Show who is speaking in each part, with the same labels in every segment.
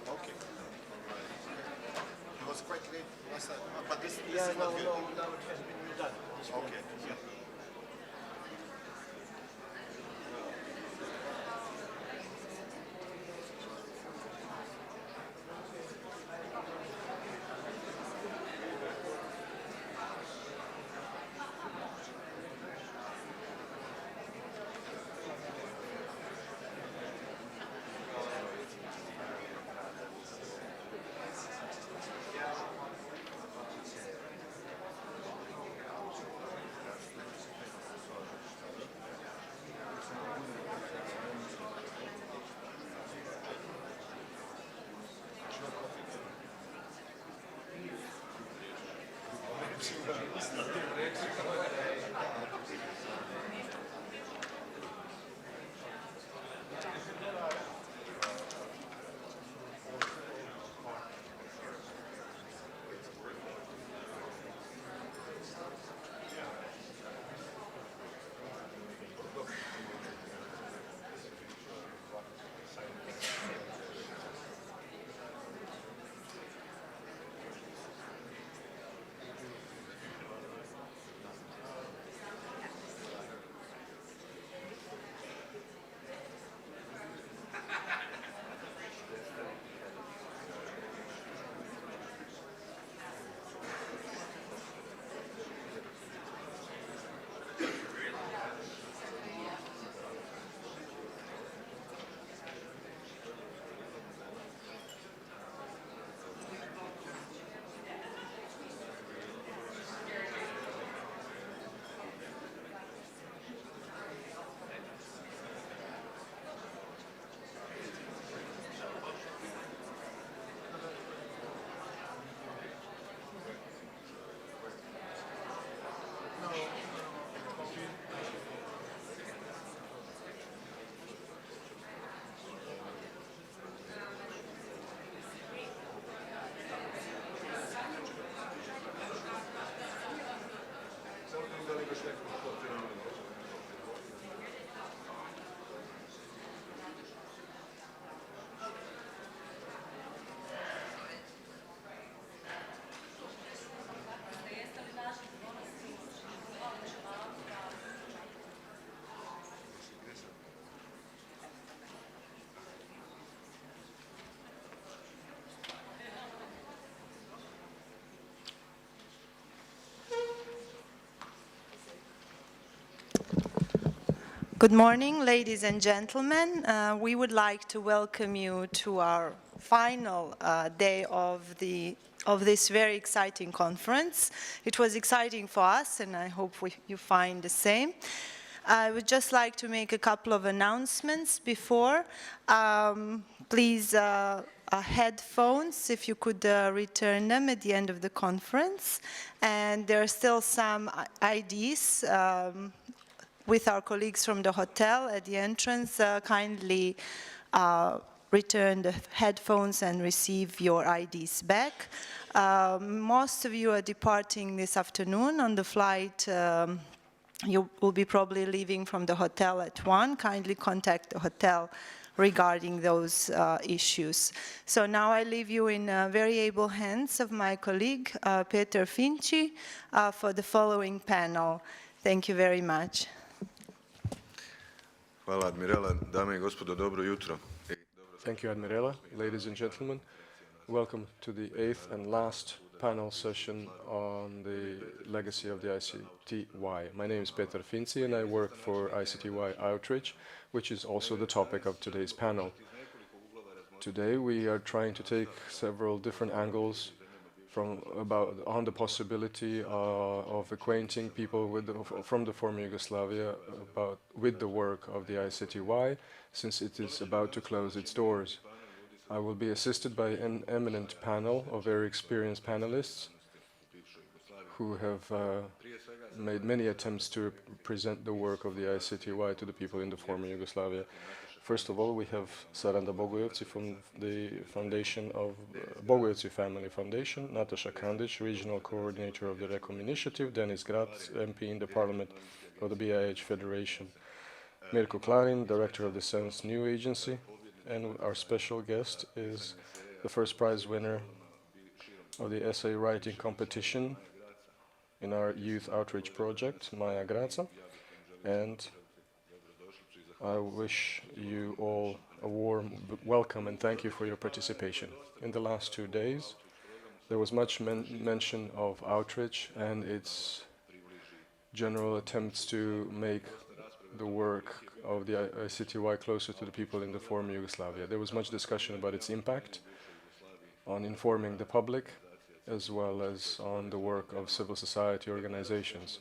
Speaker 1: Okay. It was quite late last time, but this
Speaker 2: Yeah,
Speaker 1: is
Speaker 2: no,
Speaker 1: not good.
Speaker 2: no, now it has been redone. This one.
Speaker 1: Okay.
Speaker 2: Yeah.
Speaker 3: Good morning, ladies and gentlemen. We would like to welcome you to our final day of this very exciting conference. It was exciting for us, and I hope you find the same. I would just like to make a couple of announcements before. Please, headphones, if you could return them at the end of the conference. And there are still some IDs with our colleagues from the hotel at the entrance. Kindly return the headphones and receive your IDs back. Most of you are departing this afternoon on the flight. You will be probably leaving from the hotel at 1. Kindly contact the hotel regarding those issues. So now I leave you in very able hands of my colleague, Petar Finci, for the following panel. Thank you very much.
Speaker 4: Hvala, Admirala. Dame I gospodo, dobro jutro.
Speaker 5: Thank you, Admirala. Ladies and gentlemen, welcome to the 8th and last panel session on the legacy of the ICTY. My name is Petar Finci and I work for ICTY Outreach, which is also the topic of today's panel. Today we are trying to take several different angles on the possibility of acquainting people from the former Yugoslavia with the work of the ICTY, since it is about to close its doors. I will be assisted by an eminent panel of very experienced panelists who have made many attempts to present the work of the ICTY to the people in the former Yugoslavia. First of all, we have Saranda Bogojevci from the foundation of Bogojevci Family Foundation, Nataša Kandić, Regional Coordinator of the RECOM Initiative, Denis Grat, MP in the Parliament of the VIII Federation, Mirko Klarin, Director of the Sense New Agency, and our special guest is the first prize winner of the essay writing competition in our youth outreach project, Maja Graca, and I wish you all a warm welcome and thank you for your participation. In the last 2 days, there was much mention of outreach and its general attempts to make the work of the ICTY closer to the people in the former Yugoslavia. There was much discussion about its impact on informing the public, as well as on the work of civil society organizations.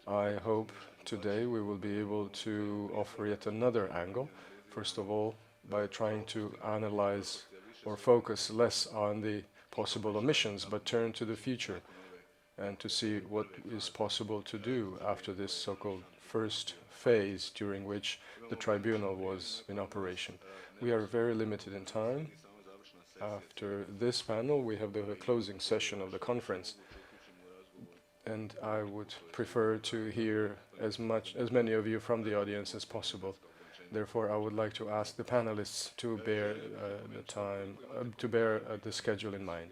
Speaker 5: I hope today we will be able to offer yet another angle, first of all by trying to analyze or focus less on the possible omissions but turn to the future and to see what is possible to do after this so-called first phase during which the tribunal was in operation. We are very limited in time. After this panel we have the closing session of the conference, and I would prefer to hear as many of you from the audience as possible. Therefore, I would like to ask the panelists to bear the schedule in mind.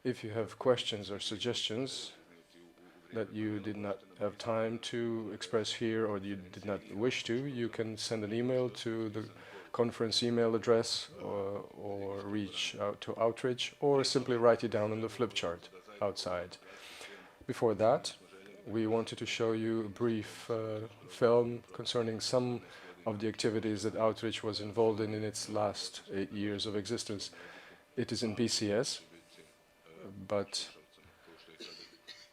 Speaker 5: If you have questions or suggestions that you did not have time to express here or you did not wish to, you can send an email to the conference email address or reach out to Outreach or simply write it down on the flip chart outside. Before that, we wanted to show you a brief film concerning some of the activities that Outreach was involved in its last 8 years of existence. It is in PCS, but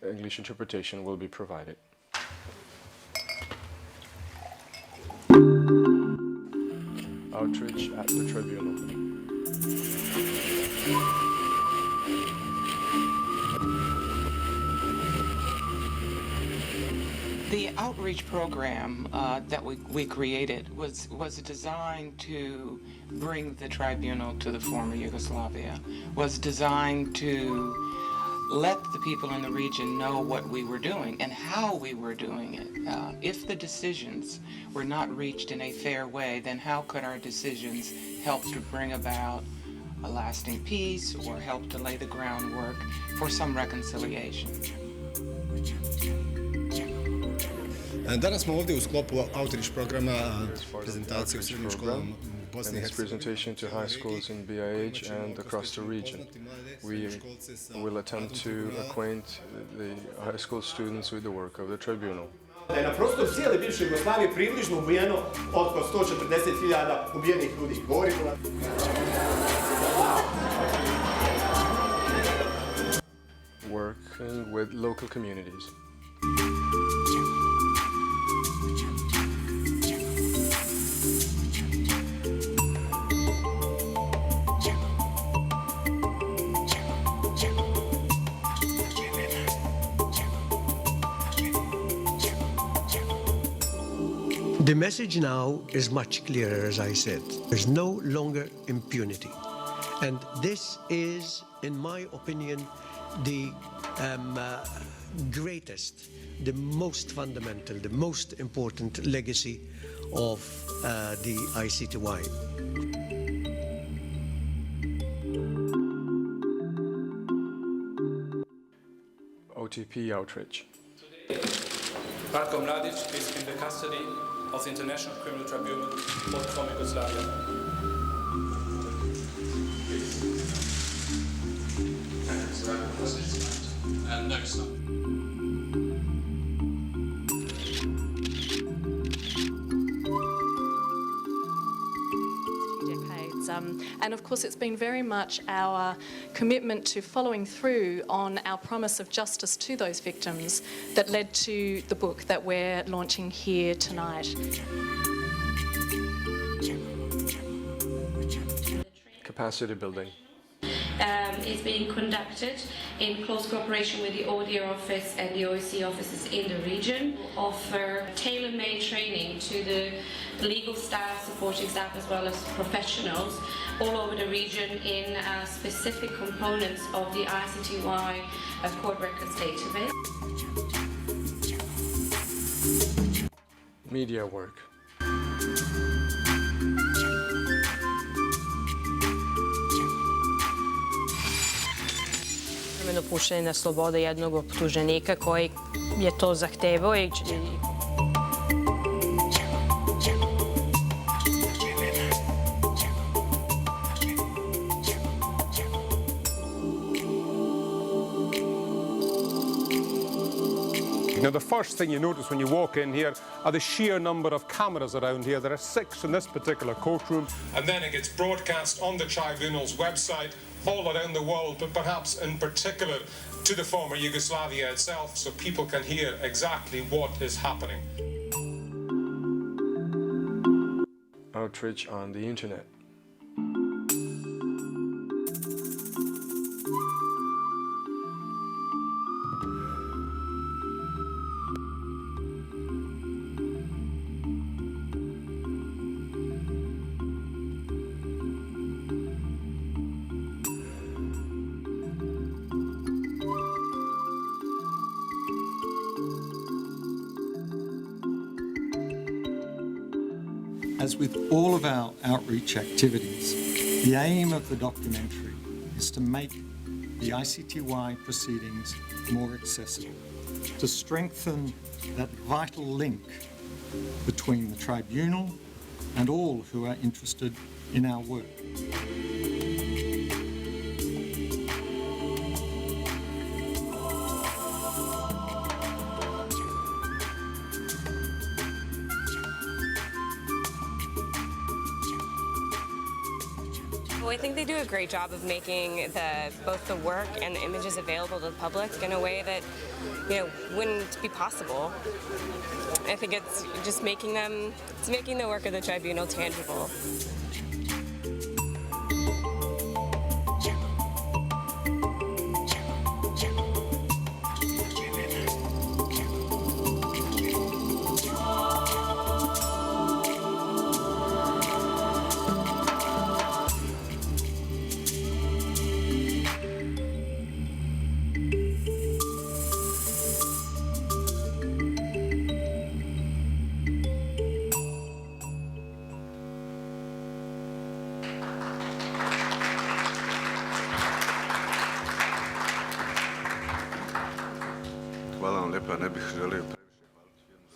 Speaker 5: English interpretation will be provided. Outreach at the Tribunal.
Speaker 6: The outreach program that we created was designed to bring the tribunal to the former Yugoslavia, was designed to let the people in the region know what we were doing and how we were doing it. If the decisions were not reached in a fair way, then how could our decisions help to bring about a lasting peace or help to lay the groundwork for some reconciliation?
Speaker 7: Danas smo ovdje u sklopu outreach programa prezentacije u srednjim školama u Bosni i
Speaker 5: Hercegovini. Presentation to high schools in BIH and across the region. We will attempt to acquaint the high school students with the work of the tribunal.
Speaker 8: Da je na prostoru cijele bivše Jugoslavije približno ubijeno oko 140.000 ubijenih ljudi. Govorimo na...
Speaker 5: Working with local communities.
Speaker 9: The message now is much clearer, as I said. There's no longer impunity. And this is, in my opinion, the greatest, the most fundamental, the most important legacy of the ICTY.
Speaker 5: OTP Outreach.
Speaker 10: Ratko Mladic is in the custody of the International Criminal Tribunal from Yugoslavia.
Speaker 11: And of course, it's been very much our commitment to following through on our promise of justice to those victims that led to the book that we're launching here tonight.
Speaker 5: Capacity building.
Speaker 12: Is being conducted in close cooperation with the ODR office and the OEC offices in the region. Offer tailor-made training to the legal staff, supporting staff as well as professionals all over the region in specific components of the ICTY court records database.
Speaker 5: Media work.
Speaker 13: Puštanje na slobodu jednog optuženika koji je to zahtevao i
Speaker 14: Now, the first thing you notice when you walk in here are the sheer number of cameras around here. There are 6 in this particular courtroom.
Speaker 15: And then it gets broadcast on the Tribunal's website all around the world, but perhaps in particular to the former Yugoslavia itself, so people can hear exactly what is happening.
Speaker 5: Outreach on the internet.
Speaker 16: As with all of our outreach activities, the aim of the documentary is to make the ICTY proceedings more accessible, to strengthen that vital link between the tribunal and all who are interested in our work.
Speaker 17: Well, I think they do a great job of making both the work and the images available to the public in a way that, wouldn't be possible. I think it's just making the work of the tribunal tangible.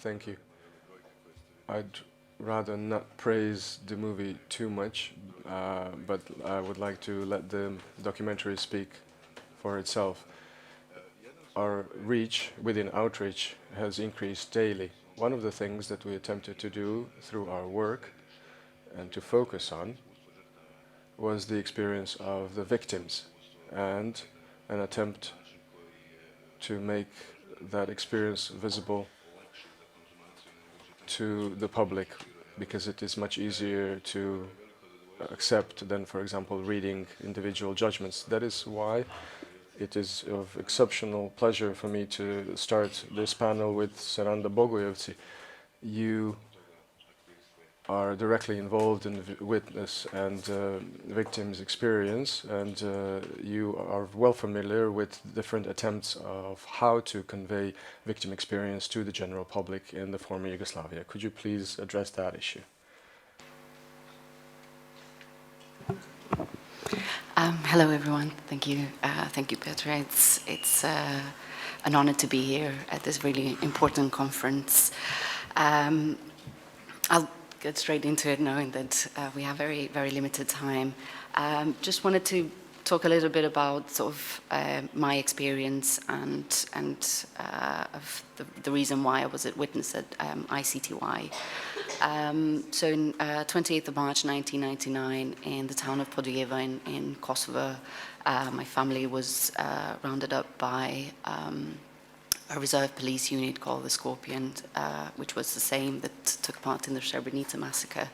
Speaker 5: Thank you. I'd rather not praise the movie too much, but I would like to let the documentary speak for itself. Our reach within outreach has increased daily one of the things that we attempted to do through our work and to focus on was the experience of the victims and an attempt to make that experience visible to the public, because it is much easier to accept than, for example, reading individual judgments. That is why it is of exceptional pleasure for me to start this panel with Saranda Bogojevci. You are directly involved in the witness and victim's experience, and you are well familiar with different attempts of how to convey victim experience to the general public in the former Yugoslavia. Could you please address that issue?
Speaker 18: Hello, everyone. Thank you, Petra. It's an honor to be here at this really important conference. I'll get straight into it, knowing that we have very, very limited time. Just wanted to talk a little bit about sort of my experience and of the reason why I was a witness at ICTY. So in 28th of March 1999, in the town of Podujeva in Kosovo, my family was rounded up by a reserve police unit called the Scorpion, which was the same that took part in the Srebrenica massacre,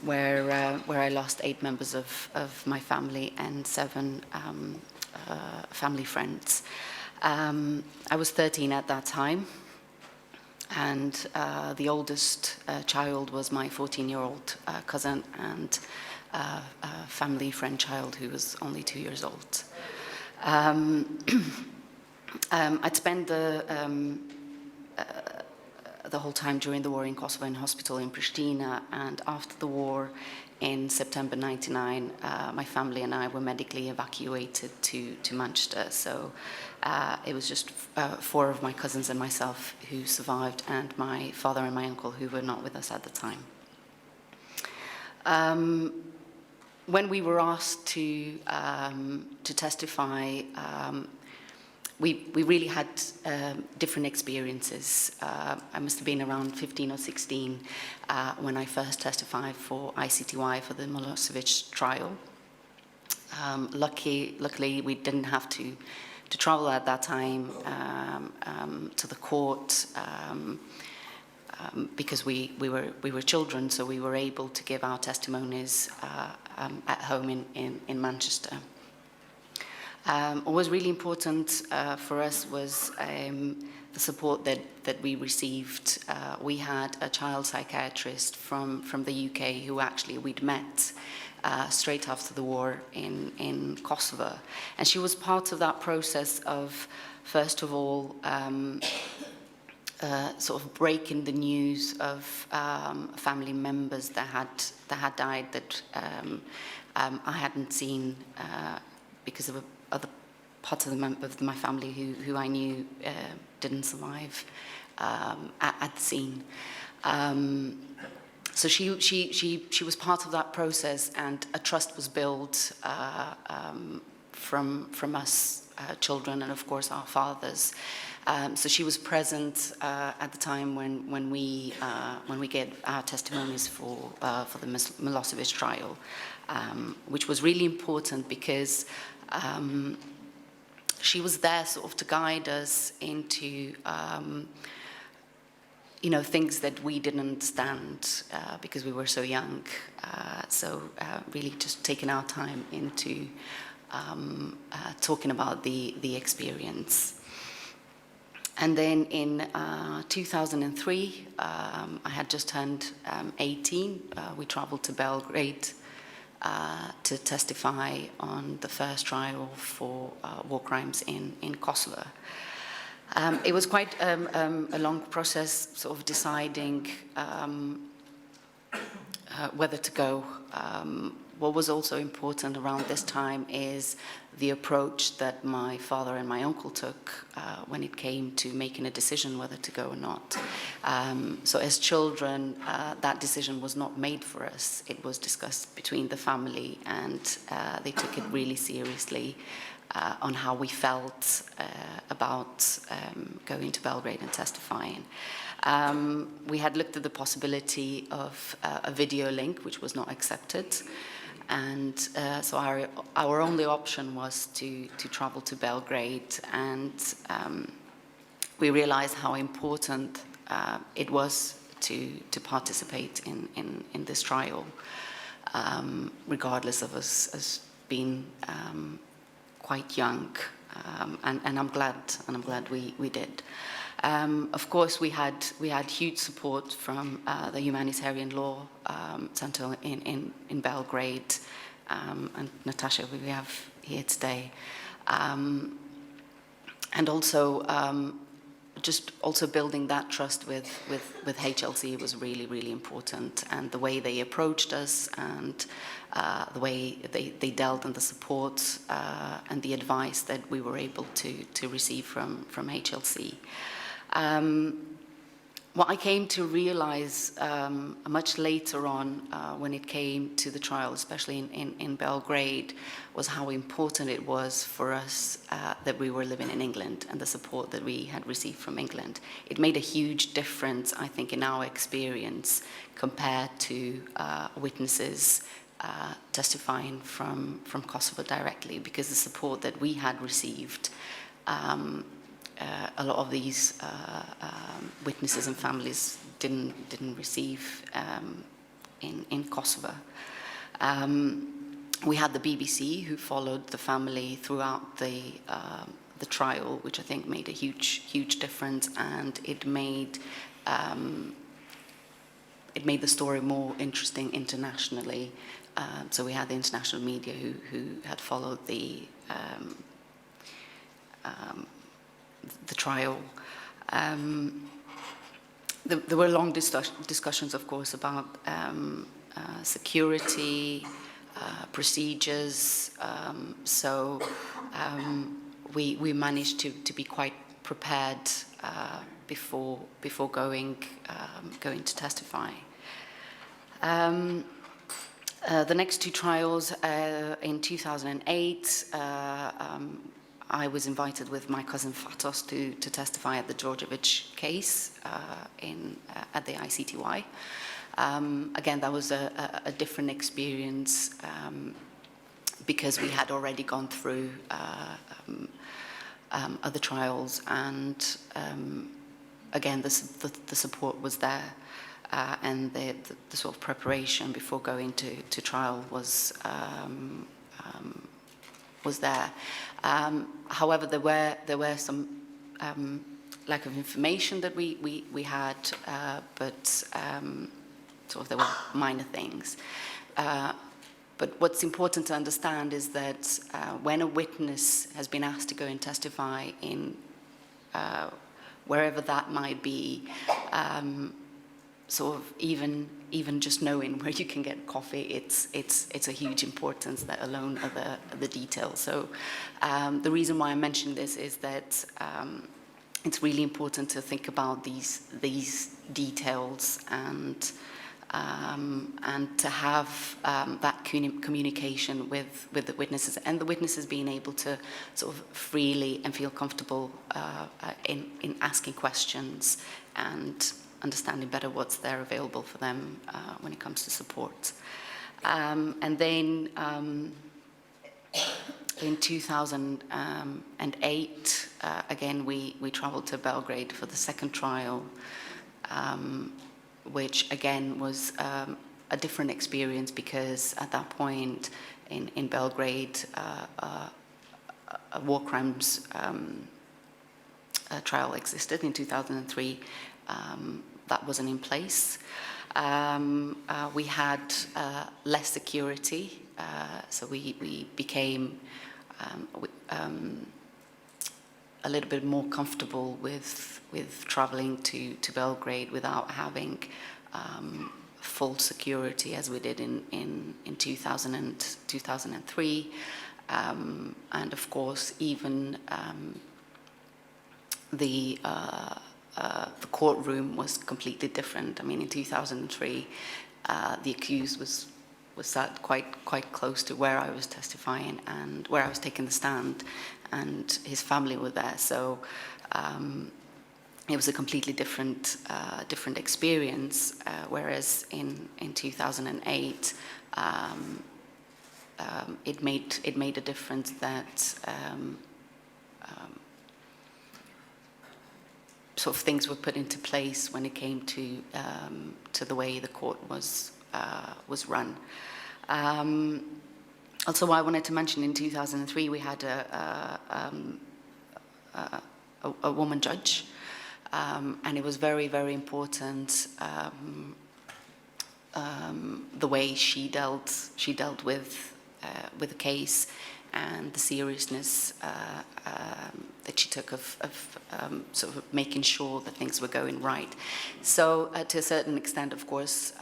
Speaker 18: where I lost 8 members of my family and 7 family friends. I was 13 at that time, and the oldest child was my 14-year-old cousin, and a family friend child who was only 2 years old. I'd spent the whole time during the war in Kosovo in hospital in Pristina, and after the war in September 99, my family and I were medically evacuated to Manchester. So it was just 4 of my cousins and myself who survived, and my father and my uncle who were not with us at the time. When we were asked to testify, we really had different experiences. I must have been around 15 or 16 when I first testified for ICTY for the Milosevic trial. Luckily, we didn't have to travel at that time to the court because we were children, so we were able to give our testimonies at home in Manchester. What was really important for us was the support that we received. We had a child psychiatrist from the UK who actually we'd met straight after the war in Kosovo. And she was part of that process of, first of all, sort of breaking the news of family members that had died that I hadn't seen because of other parts of my family who I knew didn't survive at the scene. So she was part of that process, and a trust was built from us children and of course our fathers. So she was present at the time when we gave our testimonies for the Milosevic trial, which was really important because she was there sort of to guide us into things that we didn't understand because we were so young. So really just taking our time into talking about the experience. And then in 2003, I had just turned 18. We traveled to Belgrade to testify on the first trial for war crimes in Kosovo. It was quite a long process, sort of deciding whether to go. What was also important around this time is the approach that my father and my uncle took when it came to making a decision whether to go or not. So as children, that decision was not made for us. It was discussed between the family, and they took it really seriously. on how we felt about going to Belgrade and testifying. We had looked at the possibility of a video link, which was not accepted. And so our only option was to travel to Belgrade, and we realized how important it was to participate in this trial, regardless of us being quite young, and I'm glad we did. Of course, we had huge support from the Humanitarian Law Center in Belgrade, and Natasha, we have here today, and also just also building that trust with HLC was really important, and the way they approached us and the way they dealt in the support and the advice that we were able to receive from HLC. What I came to realize much later on when it came to the trial, especially in Belgrade, was how important it was for us that we were living in England and the support that we had received from England. It made a huge difference, I think, in our experience compared to witnesses testifying from Kosovo directly, because the support that we had received, a lot of these witnesses and families didn't receive in Kosovo. We had the BBC who followed the family throughout the trial, which I think made a huge difference, and it made the story more interesting internationally. So we had the international media who had followed the trial. There were long discussions, of course, about security, procedures. So we managed to be quite prepared before going to testify. The next two trials in 2008. I was invited with my cousin Fatos to testify at the Djordjevic case at the ICTY. Again, that was a different experience because we had already gone through other trials, and again, the support was there, and the sort of preparation before going to trial was there. However, there were some lack of information that we had, but sort of there were minor things. But what's important to understand is that when a witness has been asked to go and testify in wherever that might be, sort of even just knowing where you can get coffee, it's a huge importance, that alone are the details. So the reason why I mention this is that it's really important to think about these details and to have that communication with the witnesses, and the witnesses being able to sort of freely and feel comfortable in asking questions and understanding better what's there available for them when it comes to support. And then in 2008, again, we traveled to Belgrade for the second trial, which again was a different experience, because at that point in Belgrade, a war crimes trial existed in 2003. That wasn't in place. We had less security, so we became a little bit more comfortable with traveling to Belgrade without having full security as we did in 2003. And of course, even the courtroom was completely different. I mean, in 2003, the accused was sat quite close to where I was testifying and where I was taking the stand, and his family were there. So it was a completely different experience. Whereas in 2008, it made a difference that sort of things were put into place when it came to the way the court was run. Also, I wanted to mention in 2003 we had a woman judge, and it was very, very important the way she dealt with the case and the seriousness that she took of sort of making sure that things were going right. So to a certain extent, of course,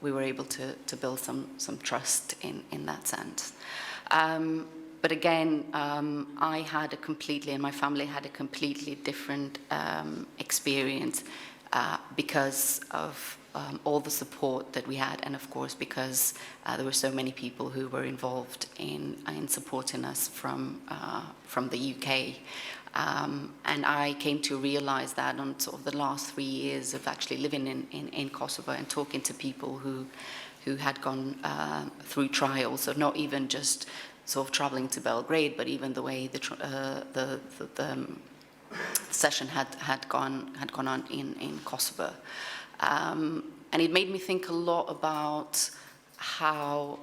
Speaker 18: we were able to build some trust in that sense. But again, I had and my family had a completely different experience because of all the support that we had, and of course because there were so many people who were involved in supporting us from the UK. And I came to realize that on sort of the last 3 years of actually living in Kosovo and talking to people who had gone through trials, so not even just sort of traveling to Belgrade, but even the way the session had gone on in Kosovo. And it made me think a lot about how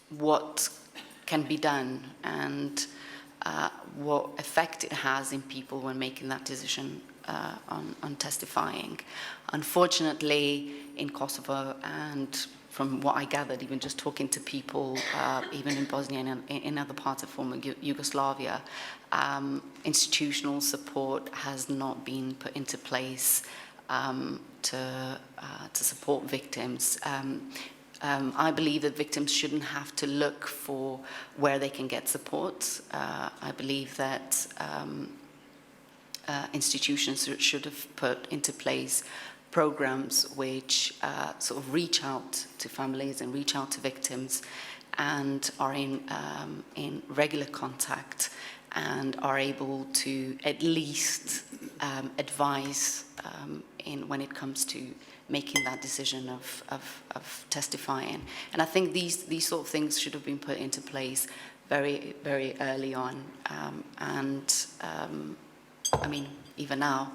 Speaker 18: what can be done and what effect it has in people when making that decision on testifying. Unfortunately, in Kosovo, and from what I gathered, even just talking to people, even in Bosnia and in other parts of former Yugoslavia, institutional support has not been put into place to support victims. I believe that victims shouldn't have to look for where they can get support. I believe that institutions should have put into place programs which sort of reach out to families and reach out to victims and are in regular contact and are able to at least advise when it comes to making that decision of testifying. And I think these sort of things should have been put into place very, very early on. I mean, even now.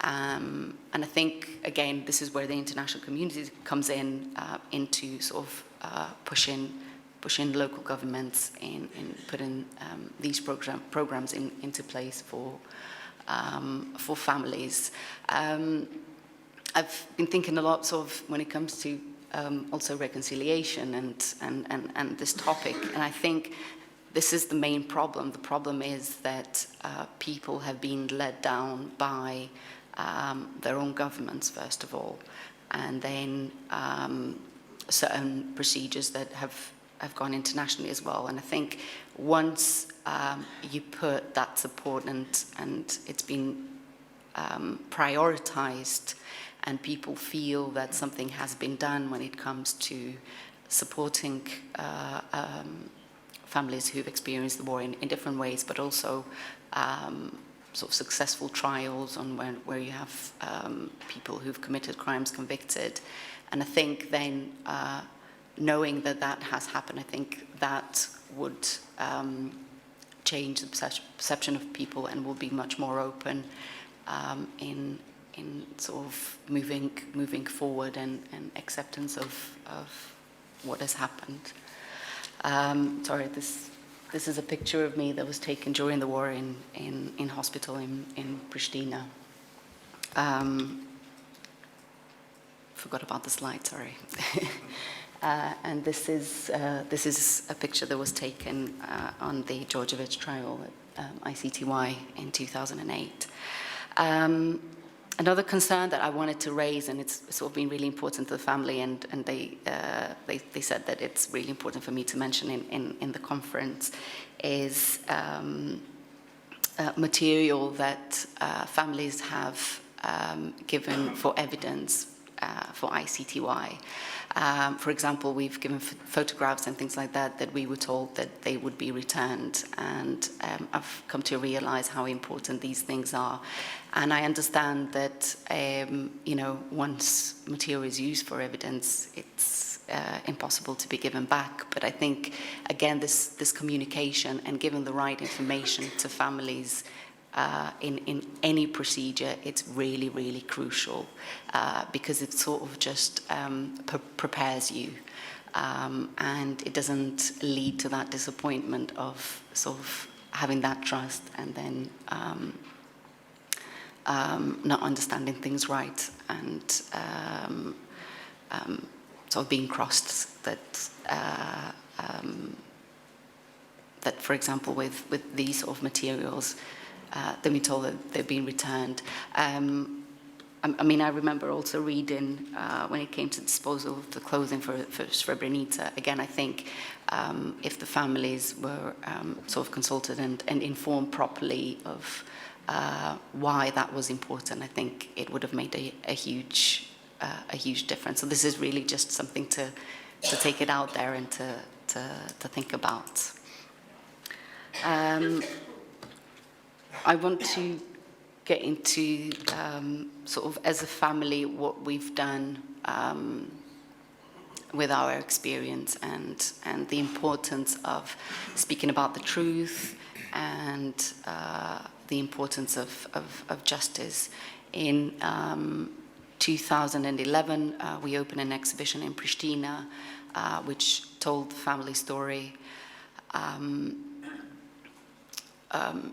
Speaker 18: And I think, again, this is where the international community comes into sort of pushing local governments in putting these programs into place for families. I've been thinking a lot, sort of, when it comes to also reconciliation and this topic, and I think this is the main problem. The problem is that people have been led down by their own governments, first of all, and then certain procedures that have gone internationally as well. And I think once you put that support and it's been prioritized, and people feel that something has been done when it comes to supporting families who've experienced the war in different ways, but also sort of successful trials on where you have people who've committed crimes convicted. And I think then, knowing that has happened, I think that would change the perception of people and will be much more open in sort of moving forward and acceptance of what has happened. Sorry, this is a picture of me that was taken during the war in hospital in Pristina. Forgot about the slide, sorry. And this is a picture that was taken on the Djordjevic trial at ICTY in 2008. Another concern that I wanted to raise, and it's sort of been really important to the family, and they said that it's really important for me to mention in the conference, is material that families have given for evidence for ICTY. For example, we've given photographs and things like that that we were told that they would be returned, and I've come to realize how important these things are. And I understand that, you know, once material is used for evidence, it's impossible to be given back. But I think, again, this communication and giving the right information to families in any procedure, it's really, really crucial because it sort of just prepares you, and it doesn't lead to that disappointment of sort of having that trust and then not understanding things right and sort of being crossed that that, for example, with these sort of materials, then we're told that they've been returned. I mean, I remember also reading when it came to disposal of the clothing for Srebrenica. Again, I think if the families were sort of consulted and informed properly of why that was important, I think it would have made a huge difference. So this is really just something to take it out there and to think about. I want to get into sort of as a family what we've done with our experience and the importance of speaking about the truth and the importance of justice. In 2011, we opened an exhibition in Pristina, which told the family story,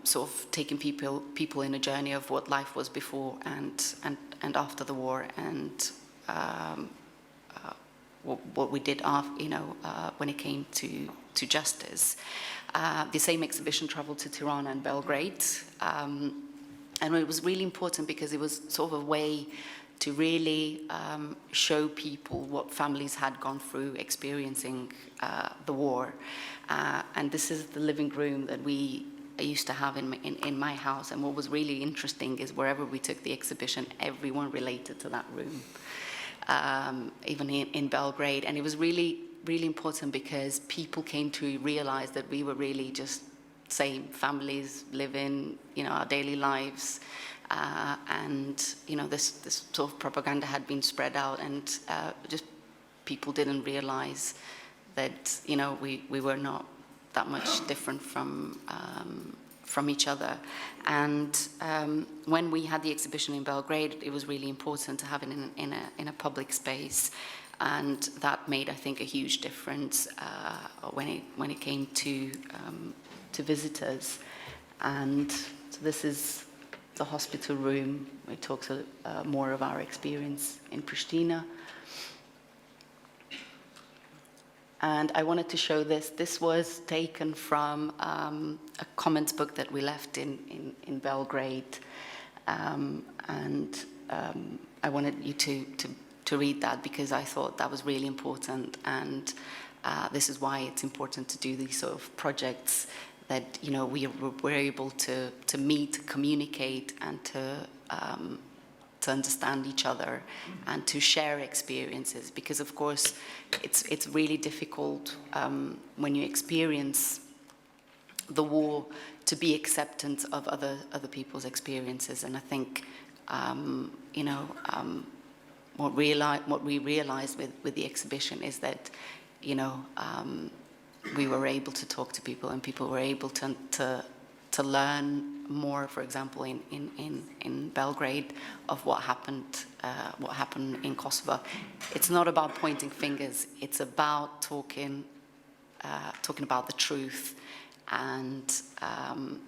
Speaker 18: sort of taking people in a journey of what life was before and after the war, and what we did after, you know, when it came to justice. The same exhibition traveled to Tirana and Belgrade, and it was really important because it was sort of a way to really show people what families had gone through experiencing the war. And this is the living room that I used to have in my house. And what was really interesting is wherever we took the exhibition, everyone related to that room, even in Belgrade. And it was really, really important because people came to realize that we were really just same families living, you know, our daily lives. And, you know, this sort of propaganda had been spread out, and just people didn't realize that, you know, we were not that much different from each other. And when we had the exhibition in Belgrade, it was really important to have it in a public space, and that made, I think, a huge difference when it came to visitors. And so this is the hospital room. We talked more of our experience in Pristina. And I wanted to show this. This was taken from a comments book that we left in Belgrade. And I wanted you to read that because I thought that was really important. And this is why it's important to do these sort of projects that, you know, we're able to meet, communicate, and to understand each other and to share experiences, because of course it's really difficult when you experience the war to be acceptant of other people's experiences. And I think you know, what we realized with the exhibition is that, you know, we were able to talk to people, and people were able to learn more, for example, in Belgrade, of what happened in Kosovo. It's not about pointing fingers. It's about talking about the truth, and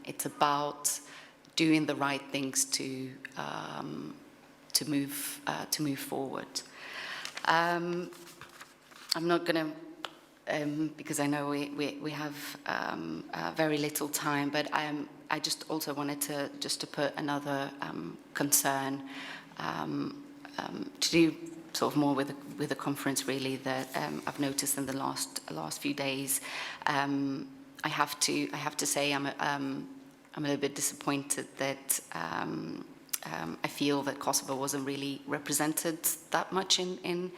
Speaker 18: it's about doing the right things to move forward. I'm not going to. Because I know we have very little time, but I just also wanted to put another concern to do sort of more with the conference, really, that I've noticed in the last few days. I have to say I'm a little bit disappointed that I feel that Kosovo wasn't really represented that much in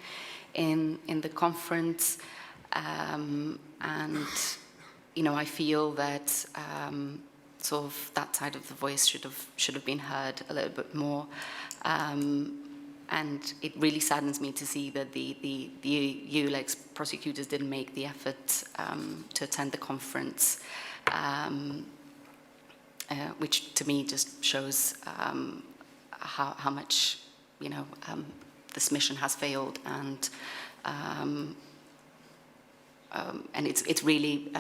Speaker 18: the conference, and I feel that sort of that side of the voice should have been heard a little bit more. And it really saddens me to see that the EULEX prosecutors didn't make the effort to attend the conference, which to me just shows how much this mission has failed, and it's really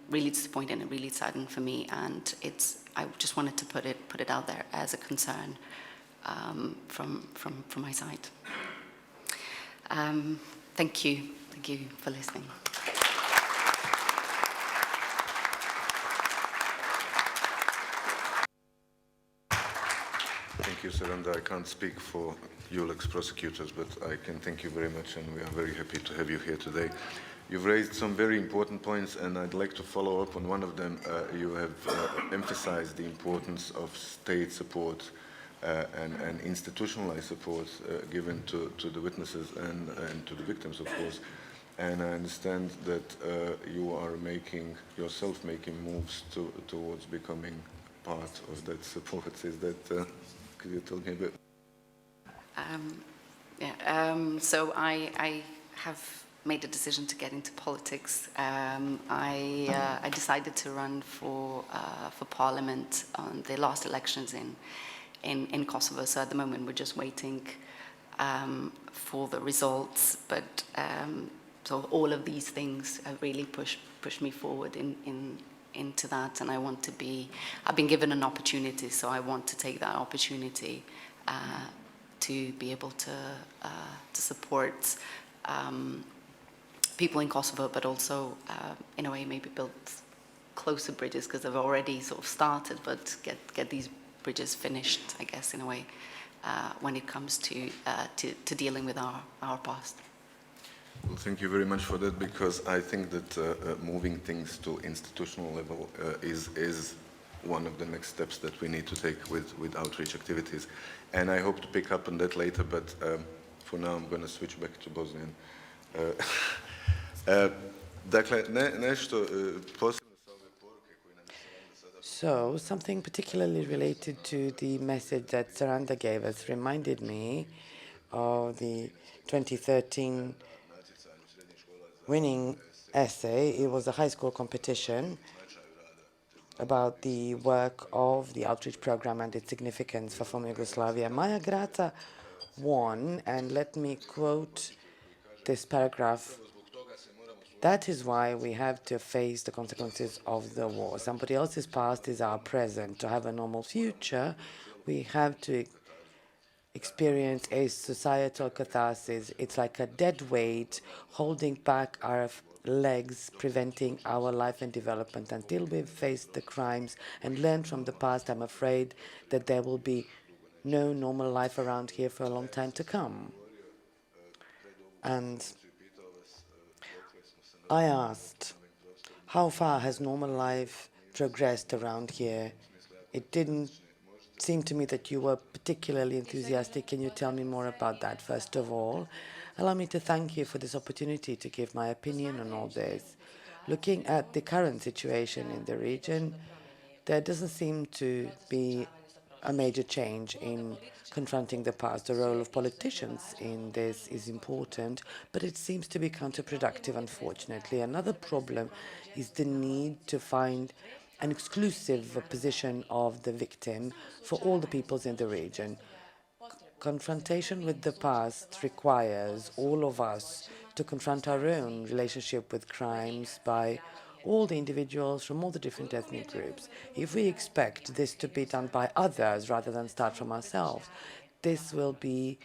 Speaker 18: really disappointing and really saddened for me, and I just wanted to put it out there as a concern from my side. Thank you for listening.
Speaker 4: Thank you, Saranda. I can't speak for EULEX prosecutors, but I can thank you very much, and we are very happy to have you here today. You've raised some very important points, and I'd like to follow up on one of them. You have emphasized the importance of state support and institutionalized support given to the witnesses and to the victims, of course. And I understand that you are making moves towards becoming part of that support. Is that, could you tell me a bit?
Speaker 18: So I have made a decision to get into politics. I decided to run for parliament on the last elections in Kosovo. So at the moment we're just waiting for the results. But so all of these things have really pushed me forward into that, and I want to be. I've been given an opportunity, so I want to take that opportunity to be able to support people in Kosovo, but also in a way maybe build closer bridges, because they've already sort of started, but get these bridges finished, I guess, in a way, when it comes to dealing with our past.
Speaker 4: Well, thank you very much for that, because I think that moving things to institutional level is one of the next steps that we need to take with outreach activities. And I hope to pick up on that later, but for now I'm going to switch back to Bosnian.
Speaker 19: So, something particularly related to the message that Saranda gave us reminded me of the 2013 winning essay. It was a high school competition about the work of the outreach program and its significance for former Yugoslavia. Maja Grata won, and let me quote this paragraph: "That is why we have to face the consequences of the war. Somebody else's past is our present. To have a normal future, we have to experience a societal catharsis. It's like a dead weight holding back our legs, preventing our life and development. Until we've faced the crimes and learned from the past, I'm afraid that there will be no normal life around here for a long time to come." And I asked, how far has normal life progressed around here? It didn't seem to me that you were particularly enthusiastic. Can you tell me more about that? First of all, allow me to thank you for this opportunity to give my opinion on all this. Looking at the current situation in the region, there doesn't seem to be a major change in confronting the past. The role of politicians in this is important, but it seems to be counterproductive, unfortunately. Another problem is the need to find an exclusive position of the victim for all the peoples in the region. Confrontation with the past requires all of us to confront our own relationship with crimes by all the individuals from all the different ethnic groups. If we expect this to be done by others rather than start from ourselves, this will be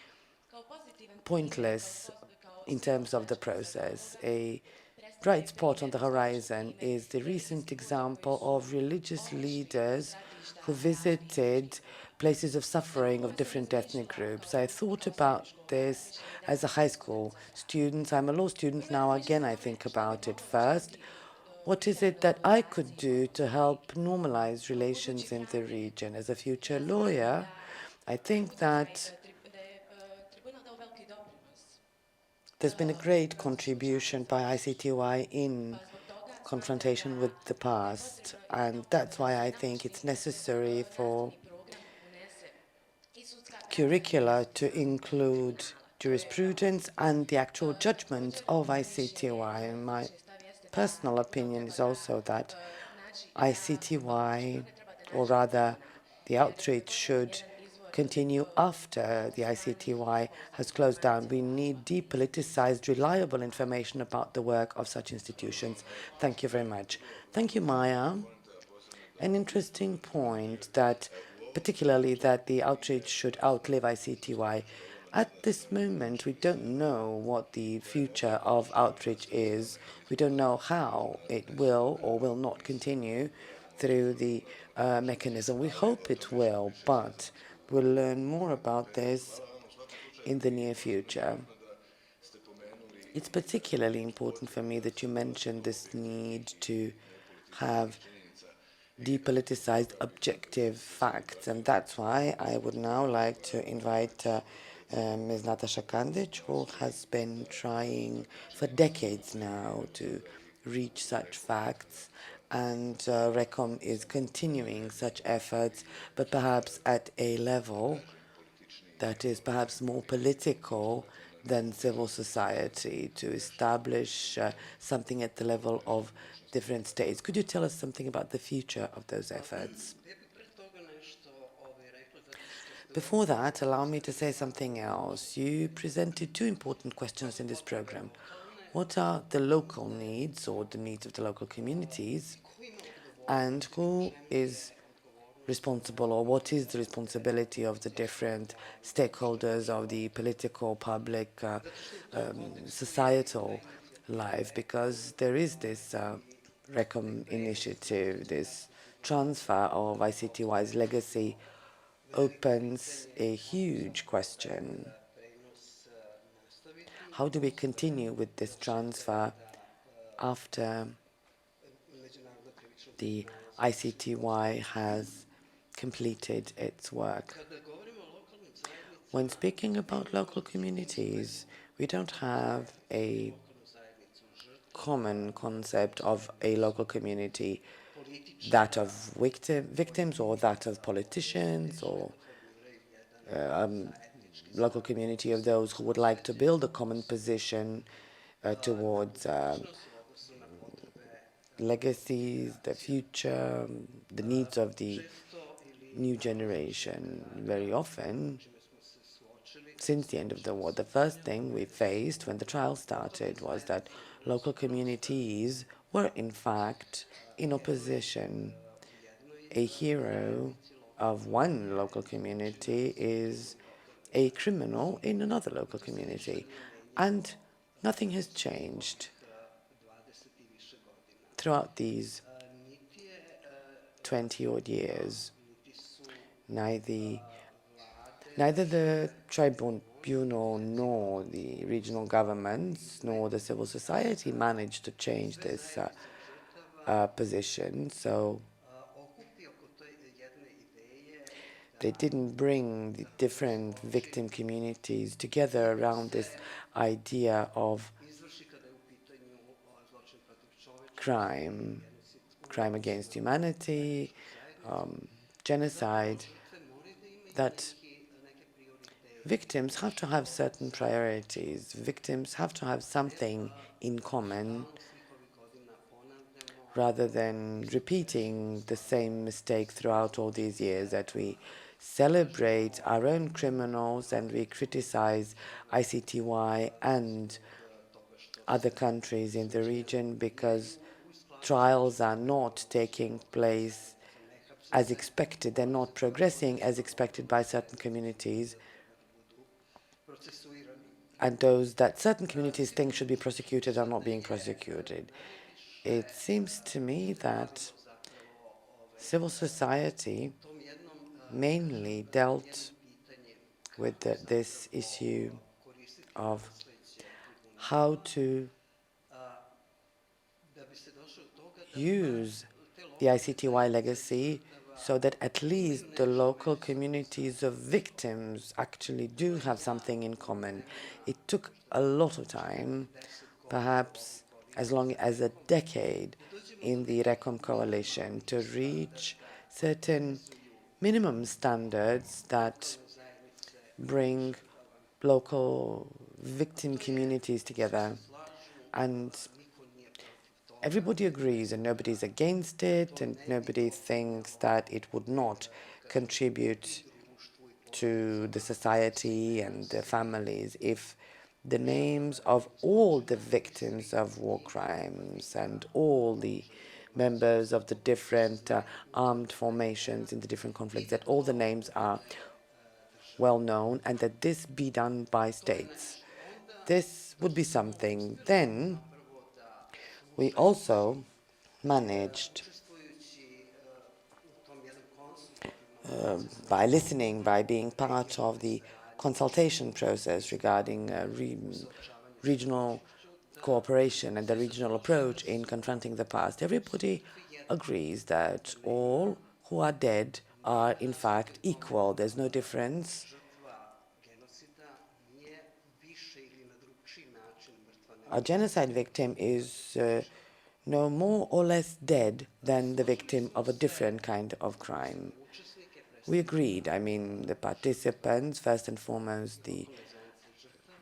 Speaker 19: pointless in terms of the process. A bright spot on the horizon is the recent example of religious leaders who visited places of suffering of different ethnic groups. I thought about this as a high school student. I'm a law student now. Again, I think about it first. What is it that I could do to help normalize relations in the region? As a future lawyer, I think that there's been a great contribution by ICTY in confrontation with the past, and that's why I think it's necessary for curricula to include jurisprudence and the actual judgments of ICTY. And my personal opinion is also that ICTY, or rather the outreach, should continue after the ICTY has closed down. We need depoliticized, reliable information about the work of such institutions. Thank you very much. Thank you, Maya. An interesting point that particularly that the outreach should outlive ICTY. At this moment, we don't know what the future of outreach is. We don't know how it will or will not continue through the mechanism. We hope it will, but we'll learn more about this in the near future. It's particularly important for me that you mentioned this need to have depoliticized objective facts, and that's why I would now like to invite Ms. Natasha Kandic, who has been trying for decades now to reach such facts, and RECOM is continuing such efforts, but perhaps at a level that is perhaps more political than civil society, to establish something at the level of different states. Could you tell us something about the future of those efforts? Before that, allow me to say something else. You presented two important questions in this program. What are the local needs, or the needs of the local communities, and who is responsible, or what is the responsibility of the different stakeholders of the political, public, societal life? Because there is this RECOM initiative, this transfer of ICTY's legacy opens a huge question. How do we continue with this transfer after the ICTY has completed its work? When speaking about local communities, we don't have a common concept of a local community, that of victims or that of politicians, or local community of those who would like to build a common position towards legacies, the future, the needs of the new generation. Very often, since the end of the war, the first thing we faced when the trial started was that local communities were, in fact, in opposition. A hero of one local community is a criminal in another local community, and nothing has changed throughout these 20-odd years. Neither the tribunal nor the regional governments nor the civil society managed to change this position. So they didn't bring the different victim communities together around this idea of crime against humanity, genocide, that victims have to have certain priorities. Victims have to have something in common, rather than repeating the same mistake throughout all these years, that we celebrate our own criminals and we criticize ICTY and other countries in the region because trials are not taking place as expected. They're not progressing as expected by certain communities, and those that certain communities think should be prosecuted are not being prosecuted. It seems to me that civil society mainly dealt with this issue of how to use the ICTY legacy so that at least the local communities of victims actually do have something in common. It took a lot of time, perhaps as long as a decade, in the RECOM coalition to reach certain minimum standards that bring local victim communities together. And everybody agrees and nobody's against it, and nobody thinks that it would not contribute to the society and the families if the names of all the victims of war crimes and all the members of the different armed formations in the different conflicts, that all the names are well known and that this be done by states. This would be something. Then we also managed, by listening, by being part of the consultation process regarding regional cooperation and the regional approach in confronting the past, everybody agrees that all who are dead are in fact equal. There's no difference. A genocide victim is no more or less dead than the victim of a different kind of crime. We agreed. I mean, the participants, first and foremost, the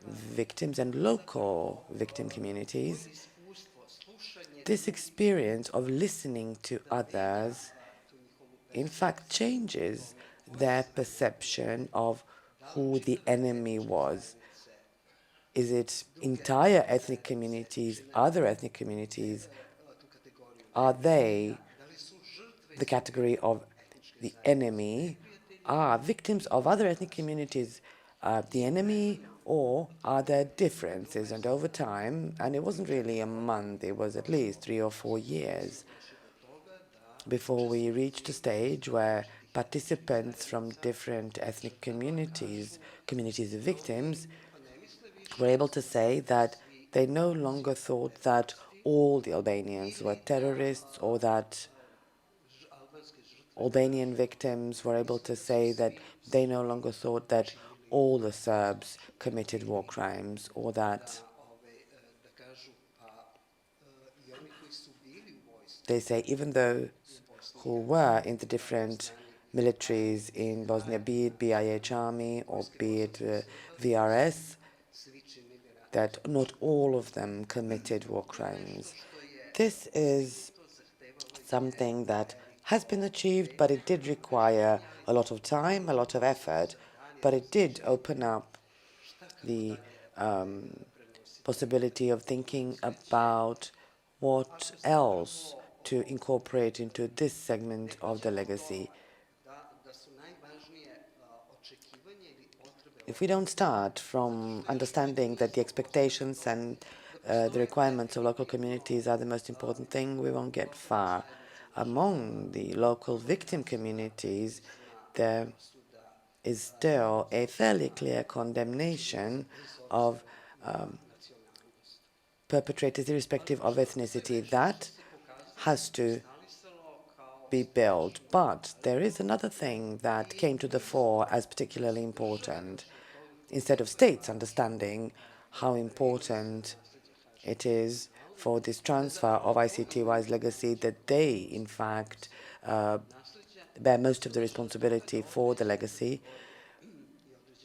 Speaker 19: victims and local victim communities. This experience of listening to others, in fact, changes their perception of who the enemy was. Is it entire ethnic communities, other ethnic communities? Are they the category of the enemy? Are victims of other ethnic communities the enemy, or are there differences? And over time, and it wasn't really a month, it was at least 3 or 4 years before we reached a stage where participants from different ethnic communities of victims, were able to say that they no longer thought that all the Albanians were terrorists, or that Albanian victims were able to say that they no longer thought that all the Serbs committed war crimes, or that they say even those who were in the different militaries in Bosnia, be it BIH army or be it VRS, that not all of them committed war crimes. This is something that has been achieved, but it did require a lot of time, a lot of effort, but it did open up the possibility of thinking about what else to incorporate into this segment of the legacy. If we don't start from understanding that the expectations and the requirements of local communities are the most important thing, we won't get far. Among the local victim communities, there is still a fairly clear condemnation of perpetrators irrespective of ethnicity. That has to be built. But there is another thing that came to the fore as particularly important. Instead of states understanding how important it is for this transfer of ICTY's legacy, that they, in fact, bear most of the responsibility for the legacy.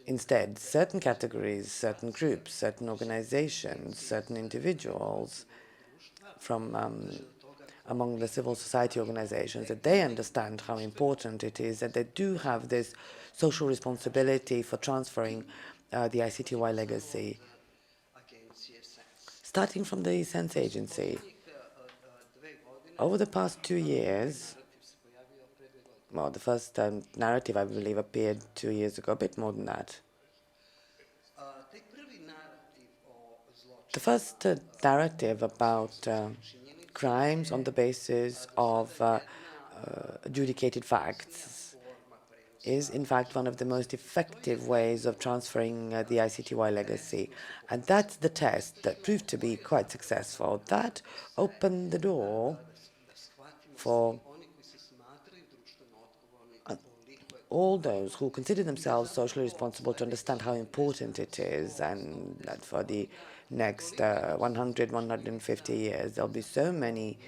Speaker 19: Instead, certain categories, certain groups, certain organizations, certain individuals from among the civil society organizations, that they understand how important it is, that they do have this social responsibility for transferring the ICTY legacy. Starting from the Sense Agency, over the past 2 years, well, the first narrative, I believe, appeared 2 years ago, a bit more than that. The first narrative about crimes on the basis of adjudicated facts is, in fact, one of the most effective ways of transferring the ICTY legacy. And that's the test that proved to be quite successful. That opened the door for all those who consider themselves socially responsible to understand how important it is, and that for the next 100, 150 years, there'll be so many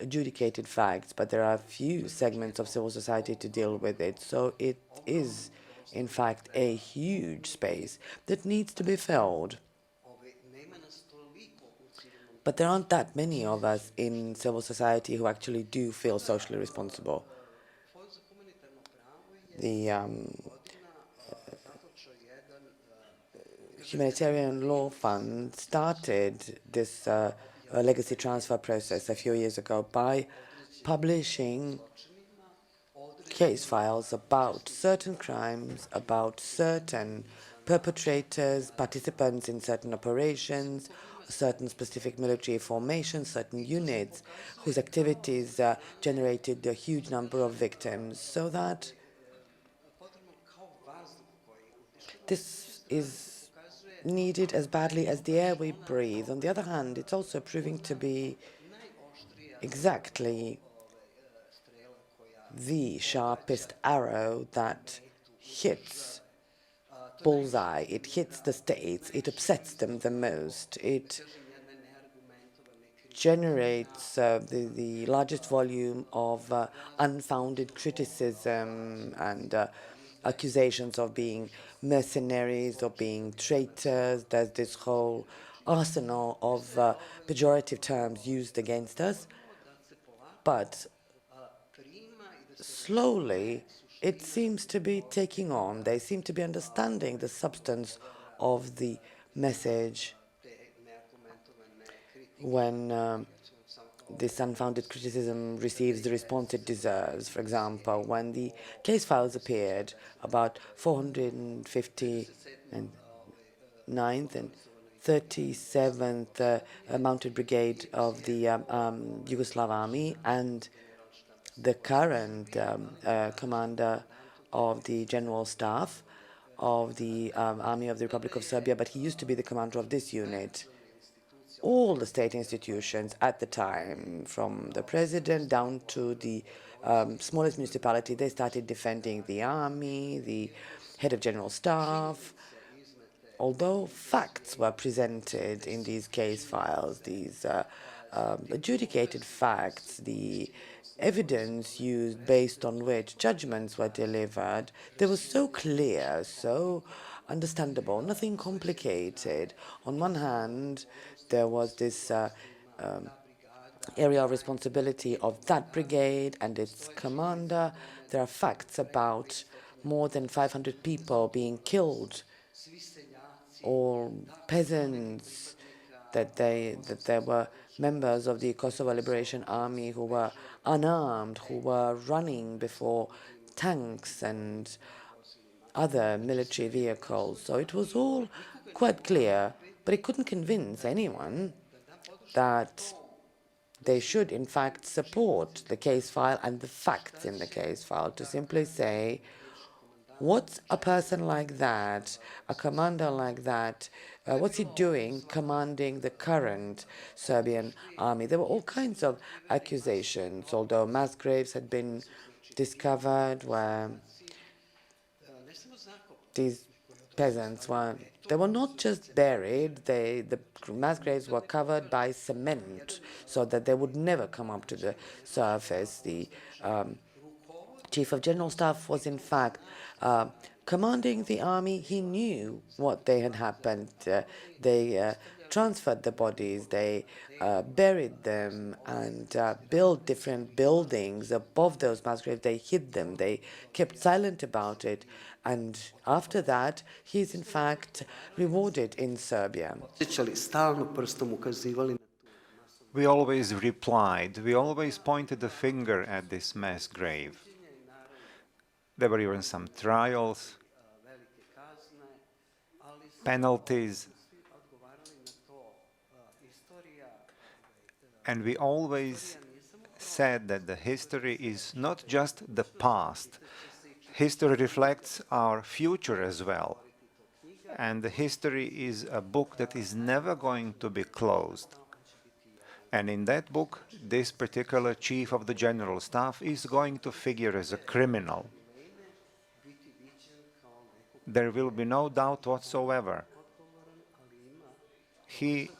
Speaker 19: adjudicated facts, but there are few segments of civil society to deal with it. So it is, in fact, a huge space that needs to be filled. But there aren't that many of us in civil society who actually do feel socially responsible. The Humanitarian Law Fund started this legacy transfer process a few years ago by publishing case files about certain crimes, about certain perpetrators, participants in certain operations, certain specific military formations, certain units whose activities generated a huge number of victims, so that this is needed as badly as the air we breathe. On the other hand, it's also proving to be exactly the sharpest arrow that hits bullseye. It hits the states, it upsets them the most, it generates the largest volume of unfounded criticism and accusations of being mercenaries or being traitors. There's this whole arsenal of pejorative terms used against us. But slowly, it seems to be taking on. They seem to be understanding the substance of the message when this unfounded criticism receives the response it deserves. For example, when the case files appeared about 459th and 37th Mounted Brigade of the Yugoslav Army and the current commander of the General Staff of the Army of the Republic of Serbia, but he used to be the commander of this unit. All the state institutions at the time, from the president down to the smallest municipality, they started defending the army, the head of general staff. Although facts were presented in these case files, these adjudicated facts, the evidence used based on which judgments were delivered, they were so clear, so understandable, nothing complicated. On one hand, there was this area of responsibility of that brigade and its commander. There are facts about more than 500 people being killed, or peasants, that there were members of the Kosovo Liberation Army who were unarmed, who were running before tanks and other military vehicles. So it was all quite clear, but it couldn't convince anyone that they should, in fact, support the case file and the facts in the case file. To simply say, what's a person like that, a commander like that, what's he doing commanding the current Serbian army? There were all kinds of accusations, although mass graves had been discovered where these peasants they were not just buried, the mass graves were covered by cement so that they would never come up to the surface. The Chief of General Staff was, in fact, commanding the army. He knew what they had happened. They transferred the bodies, they buried them, and built different buildings above those mass graves. They hid them. They kept silent about it. And after that, he's in fact rewarded in Serbia.
Speaker 20: We always replied, we always pointed the finger at this mass grave. There were even some trials, penalties, and we always said that the history is not just the past. History reflects our future as well. And the history is a book that is never going to be closed. And in that book, this particular chief of the general staff is going to figure as a criminal. There will be no doubt whatsoever. He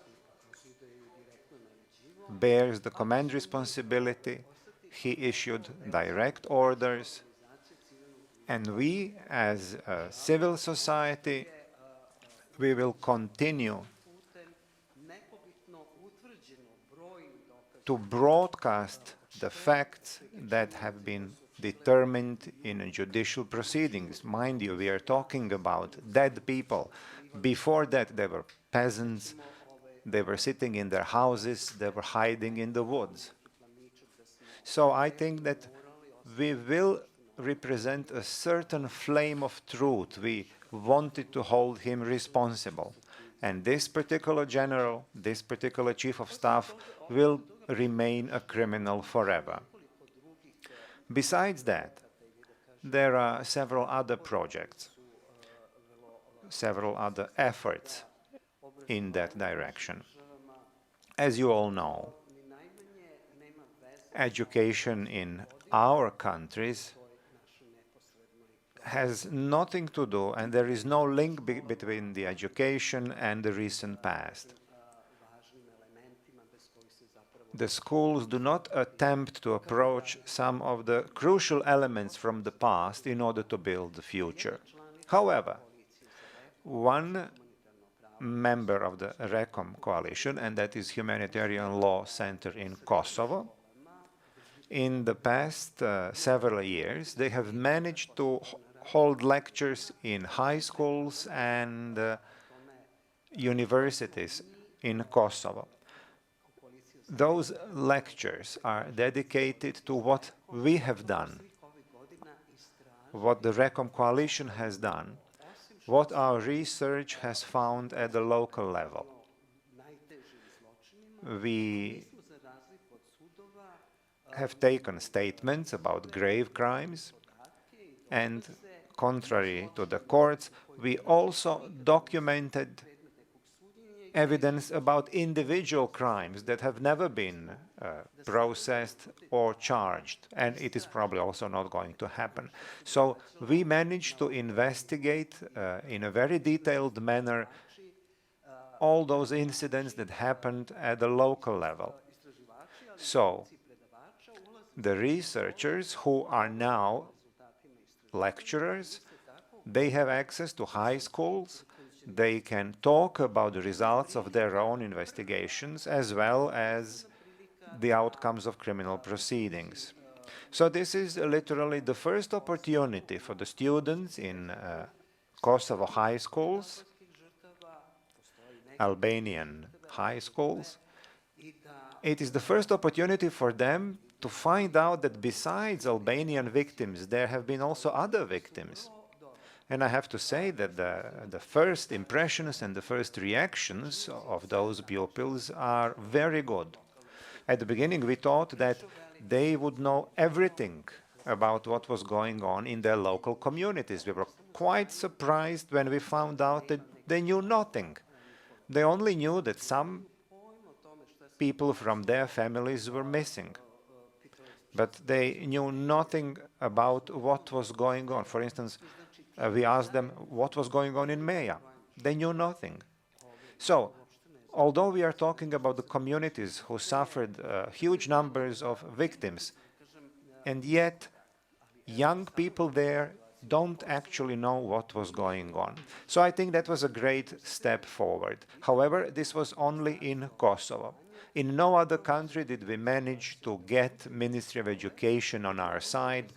Speaker 20: bears the command responsibility. He issued direct orders. And we, as a civil society, we will continue to broadcast the facts that have been determined in judicial proceedings. Mind you, we are talking about dead people. Before that, they were peasants. They were sitting in their houses. They were hiding in the woods. So I think that we will represent a certain flame of truth. We wanted to hold him responsible. And this particular general, this particular chief of staff, will remain a criminal forever. Besides that, there are several other projects, several other efforts in that direction. As you all know, education in our countries has nothing to do, and there is no link between the education and the recent past. The schools do not attempt to approach some of the crucial elements from the past in order to build the future. However, one member of the RECOM coalition, and that is Humanitarian Law Center in Kosovo, in the past several years, they have managed to hold lectures in high schools and universities in Kosovo. Those lectures are dedicated to what we have done, what the RECOM coalition has done, what our research has found at the local level. We have taken statements about grave crimes, and contrary to the courts, we also documented evidence about individual crimes that have never been processed or charged, and it is probably also not going to happen. So we managed to investigate in a very detailed manner all those incidents that happened at the local level. So the researchers who are now lecturers, they have access to high schools. They can talk about the results of their own investigations as well as the outcomes of criminal proceedings. So this is literally the first opportunity for the students in Kosovo high schools, Albanian high schools. It is the first opportunity for them to find out that besides Albanian victims, there have been also other victims. And I have to say that the first impressions and the first reactions of those pupils are very good. At the beginning, we thought that they would know everything about what was going on in their local communities. We were quite surprised when we found out that they knew nothing. They only knew that some people from their families were missing. But they knew nothing about what was going on. For instance, we asked them what was going on in Maya. They knew nothing. So, although we are talking about the communities who suffered huge numbers of victims, and yet young people there don't actually know what was going on. So I think that was a great step forward. However, this was only in Kosovo. In no other country did we manage to get Ministry of Education on our side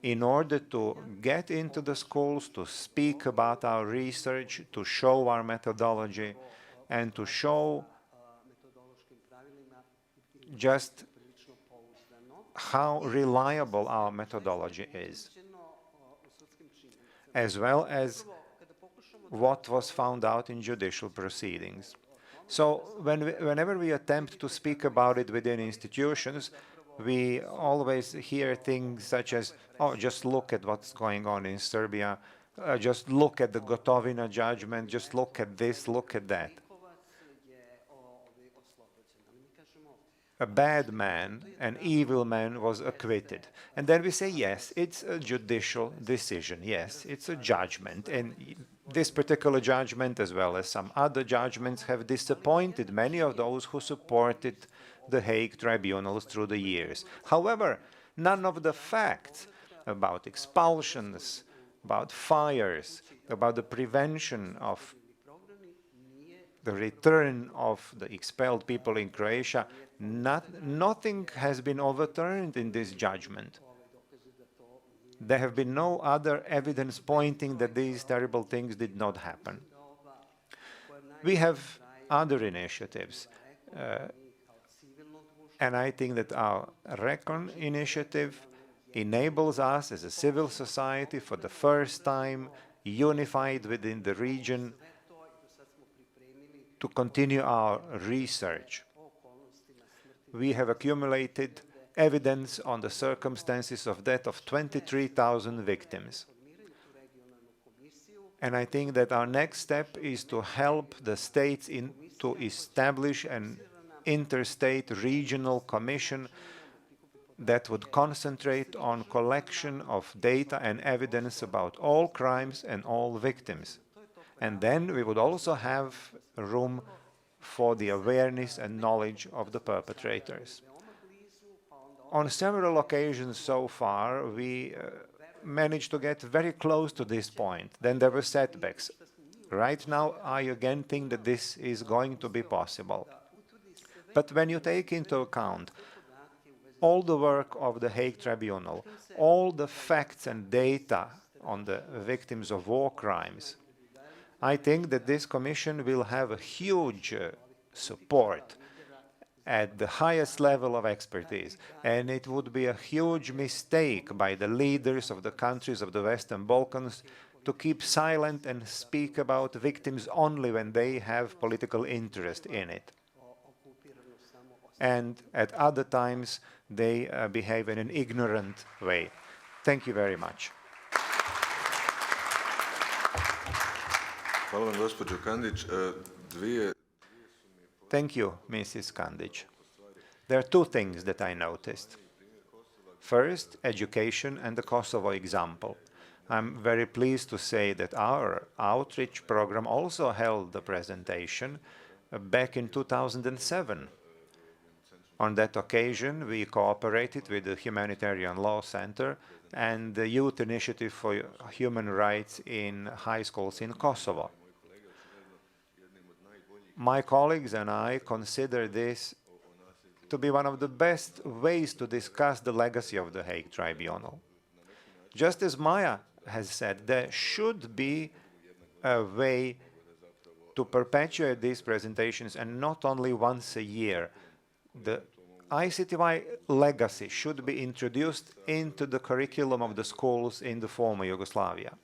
Speaker 20: in order to get into the schools, to speak about our research, to show our methodology, and to show just how reliable our methodology is, as well as what was found out in judicial proceedings. So whenever we attempt to speak about it within institutions, we always hear things such as, oh, just look at what's going on in Serbia, just look at the Gotovina judgment, just look at this, look at that. a bad man, an evil man was acquitted. And then we say, yes, it's a judicial decision. Yes, it's a judgment. And this particular judgment, as well as some other judgments, have disappointed many of those who supported the Hague tribunals through the years. However, none of the facts about expulsions, about fires, about the prevention of the return of the expelled people in Croatia, nothing has been overturned in this judgment. There have been no other evidence pointing that these terrible things did not happen. We have other initiatives, and I think that our RECON initiative enables us as a civil society for the first time, unified within the region, to continue our research. We have accumulated evidence on the circumstances of death of 23,000 victims. And I think that our next step is to help the states to establish an interstate regional commission that would concentrate on collection of data and evidence about all crimes and all victims. And then we would also have room for the awareness and knowledge of the perpetrators. On several occasions so far, we managed to get very close to this point. Then there were setbacks. Right now, I again think that this is going to be possible. But when you take into account all the work of the Hague Tribunal, all the facts and data on the victims of war crimes, I think that this commission will have a huge support at the highest level of expertise, and it would be a huge mistake by the leaders of the countries of the Western Balkans to keep silent and speak about victims only when they have political interest in it. And at other times, they behave in an ignorant way. Thank you very much. Thank you, Mrs. Kandic. There are two things that I noticed. First, education and the Kosovo example. I'm very pleased to say that our outreach program also held the presentation back in 2007. On that occasion, we cooperated with the Humanitarian Law Center and the Youth Initiative for Human Rights in high schools in Kosovo. My colleagues and I consider this to be one of the best ways to discuss the legacy of the Hague Tribunal. Just as Maya has said, there should be a way to perpetuate these presentations, and not only once a year. The ICTY legacy should be introduced into the curriculum of the schools in the former Yugoslavia.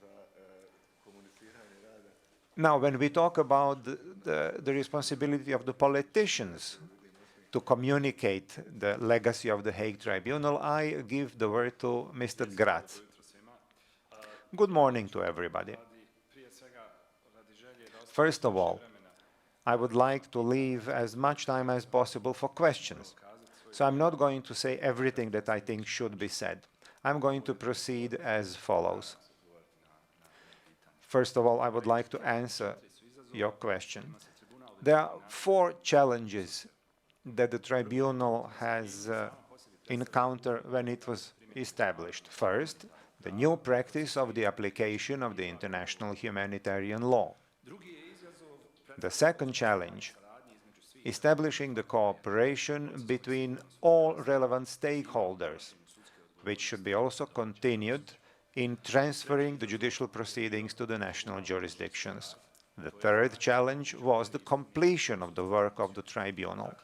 Speaker 20: Now, when we talk about the responsibility of the politicians to communicate the legacy of the Hague Tribunal, I give the word to Mr. Graz. Good morning to everybody. First of all, I would like to leave as much time as possible for questions. So I'm not going to say everything that I think should be said. I'm going to proceed as follows. First of all, I would like to answer your question. There are 4 challenges that the tribunal has encountered when it was established. First, the new practice of the application of the international humanitarian law. The second challenge, establishing the cooperation between all relevant stakeholders, which should be also continued in transferring the judicial proceedings to the national jurisdictions. The third challenge was the completion of the work of the tribunal.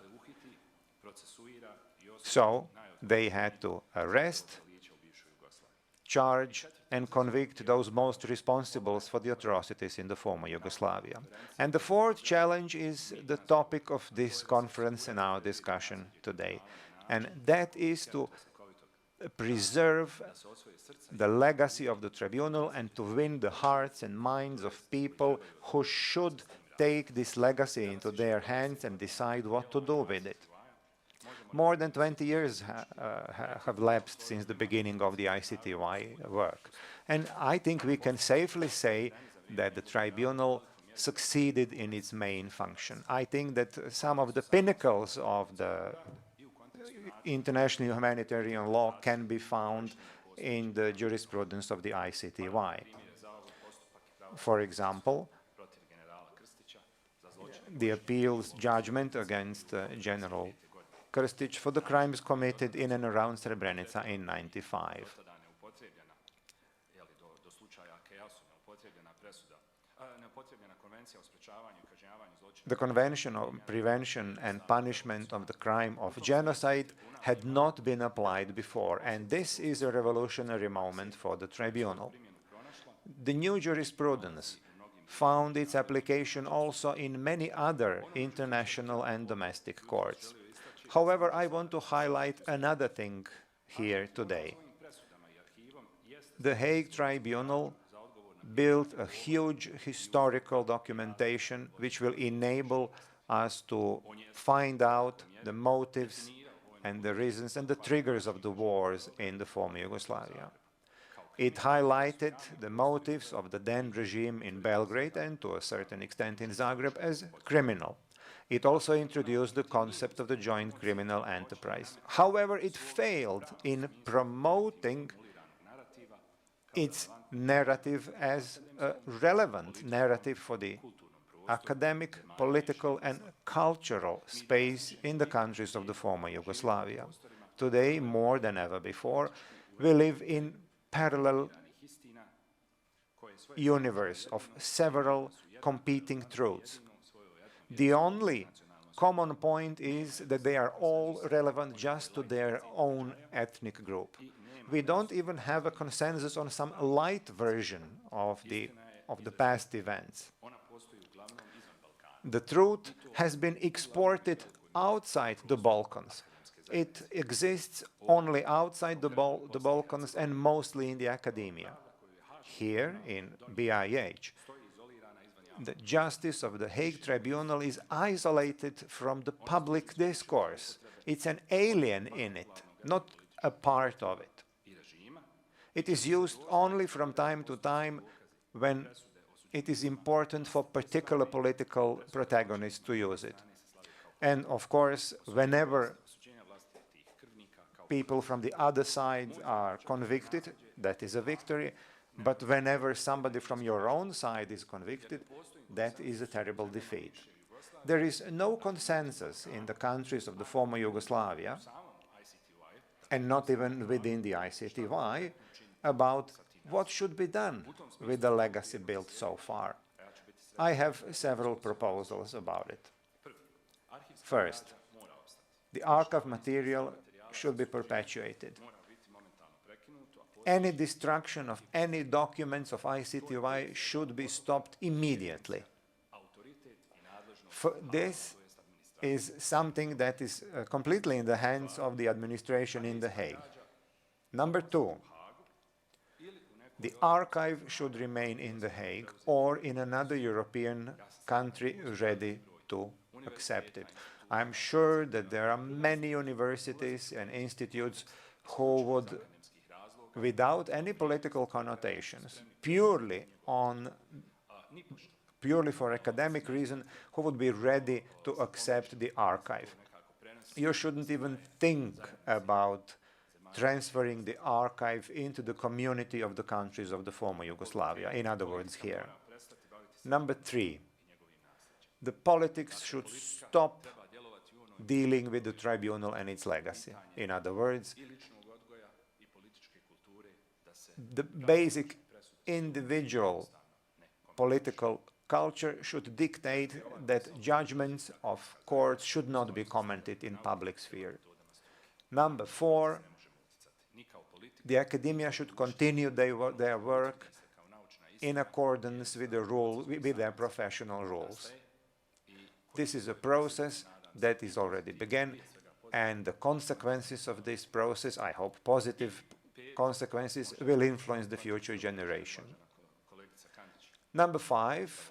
Speaker 20: So they had to arrest, charge, and convict those most responsible for the atrocities in the former Yugoslavia. And the fourth challenge is the topic of this conference and our discussion today, and that is to preserve the legacy of the tribunal and to win the hearts and minds of people who should take this legacy into their hands and decide what to do with it. More than 20 years have lapsed since the beginning of the ICTY work. And I think we can safely say that the tribunal succeeded in its main function. I think that some of the pinnacles of the international humanitarian law can be found in the jurisprudence of the ICTY. For example, the appeals judgment against General Krstić for the crimes committed in and around Srebrenica in '95. The Convention on Prevention and Punishment of the Crime of Genocide had not been applied before, and this is a revolutionary moment for the tribunal. The new jurisprudence found its application also in many other international and domestic courts. However, I want to highlight another thing here today. The Hague Tribunal built a huge historical documentation which will enable us to find out the motives and the reasons and the triggers of the wars in the former Yugoslavia. It highlighted the motives of the then regime in Belgrade and to a certain extent in Zagreb as criminal. It also introduced the concept of the joint criminal enterprise. However, it failed in promoting its narrative as a relevant narrative for the academic, political, and cultural space in the countries of the former Yugoslavia. Today, more than ever before, we live in parallel universe of several competing truths. The only common point is that they are all relevant just to their own ethnic group. We don't even have a consensus on some light version of the past events. The truth has been exported outside the Balkans. It exists only outside the Balkans and mostly in the academia. Here in VIII, the justice of the Hague Tribunal is isolated from the public discourse. It's an alien in it, not a part of it. It is used only from time to time when it is important for particular political protagonists to use it. And of course, whenever people from the other side are convicted, that is a victory. But whenever somebody from your own side is convicted, that is a terrible defeat. There is no consensus in the countries of the former Yugoslavia, and not even within the ICTY, about what should be done with the legacy built so far. I have several proposals about it. First, the archive material should be perpetuated. Any destruction of any documents of ICTY should be stopped immediately. This is something that is completely in the hands of the administration in The Hague. Number two, the archive should remain in The Hague or in another European country ready to accept it. I'm sure that there are many universities and institutes who would, without any political connotations, purely for academic reason, who would be ready to accept the archive. You shouldn't even think about transferring the archive into the community of the countries of the former Yugoslavia, in other words, here. Number three, the politics should stop dealing with the tribunal and its legacy. In other words, the basic individual political culture should dictate that judgments of courts should not be commented in public sphere. Number four, the academia should continue their work in accordance with their professional rules. This is a process that is already begun, and the consequences of this process, I hope positive consequences, will influence the future generation. Number five,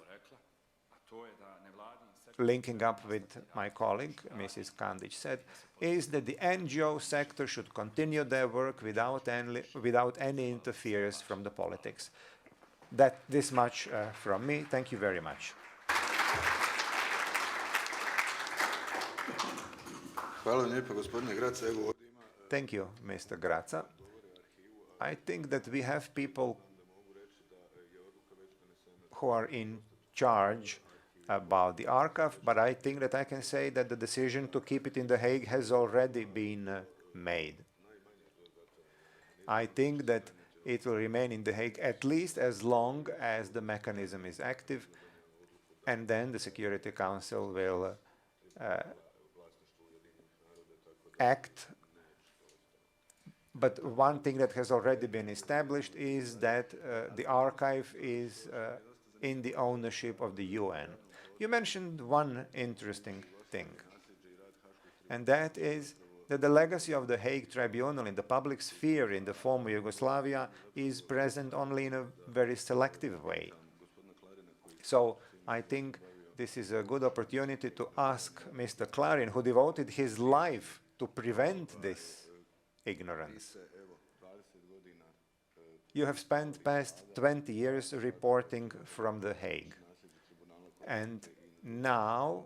Speaker 20: linking up with my colleague, Mrs. Kandic said, is that the NGO sector should continue their work without any interference from the politics. This much from me. Thank you very much. Thank you, Mr. Graca. I think that we have people who are in charge about the archive, but I think that I can say that the decision to keep it in The Hague has already been made. I think that it will remain in The Hague at least as long as the mechanism is active, and then the Security Council will act. But one thing that has already been established is that the archive is in the ownership of the UN. You mentioned one interesting thing, and that is that the legacy of the Hague Tribunal in the public sphere in the former Yugoslavia is present only in a very selective way. So I think this is a good opportunity to ask Mr. Clarin, who devoted his life to prevent this ignorance. You have spent past 20 years reporting from The Hague, and now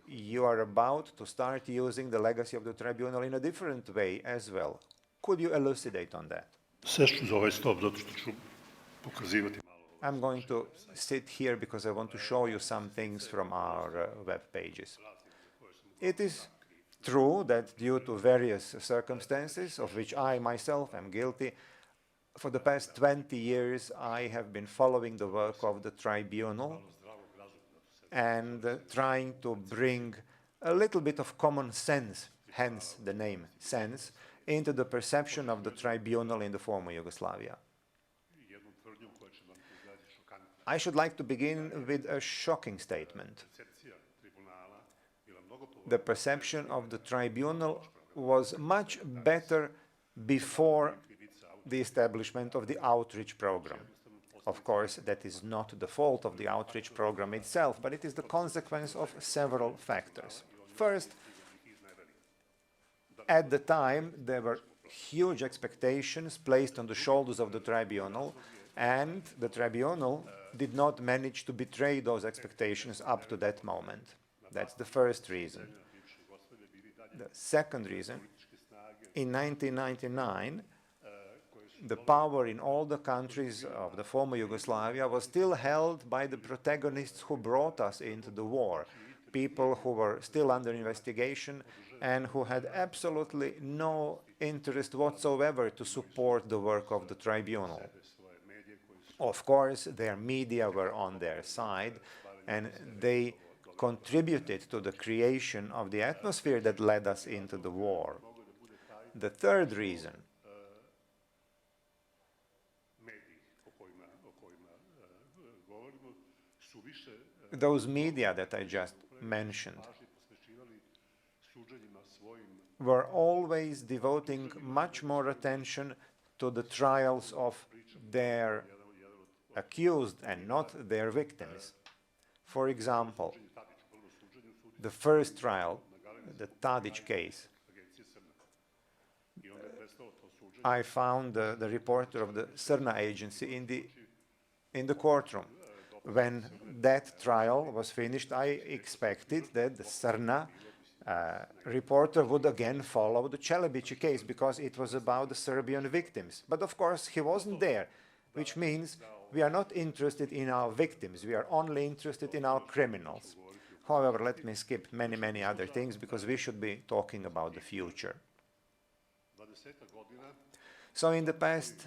Speaker 20: you are about to start using the legacy of the tribunal in a different way as well. Could you elucidate on that? I'm going to sit here because I want to show you some things from our web pages. It is true that due to various circumstances, of which I myself am guilty, for the past 20 years I have been following the work of the tribunal and trying to bring a little bit of common sense, hence the name sense, into the perception of the tribunal in the former Yugoslavia. I should like to begin with a shocking statement. The perception of the tribunal was much better before the establishment of the outreach program. Of course, that is not the fault of the outreach program itself, but it is the consequence of several factors. First, at the time, there were huge expectations placed on the shoulders of the tribunal, and the tribunal did not manage to betray those expectations up to that moment. That's the first reason. The second reason, in 1999, the power in all the countries of the former Yugoslavia was still held by the protagonists who brought us into the war, people who were still under investigation and who had absolutely no interest whatsoever to support the work of the tribunal. Of course, their media were on their side, and they contributed to the creation of the atmosphere that led us into the war. The third reason, those media that I just mentioned were always devoting much more attention to the trials of their accused and not their victims. For example, the first trial, the Tadic case, I found the reporter of the Crna agency in the courtroom. When that trial was finished, I expected that the Crna reporter would again follow the Celebici case because it was about the Serbian victims. But of course, he wasn't there, which means we are not interested in our victims. We are only interested in our criminals. However, let me skip many, many other things because we should be talking about the future. So in the past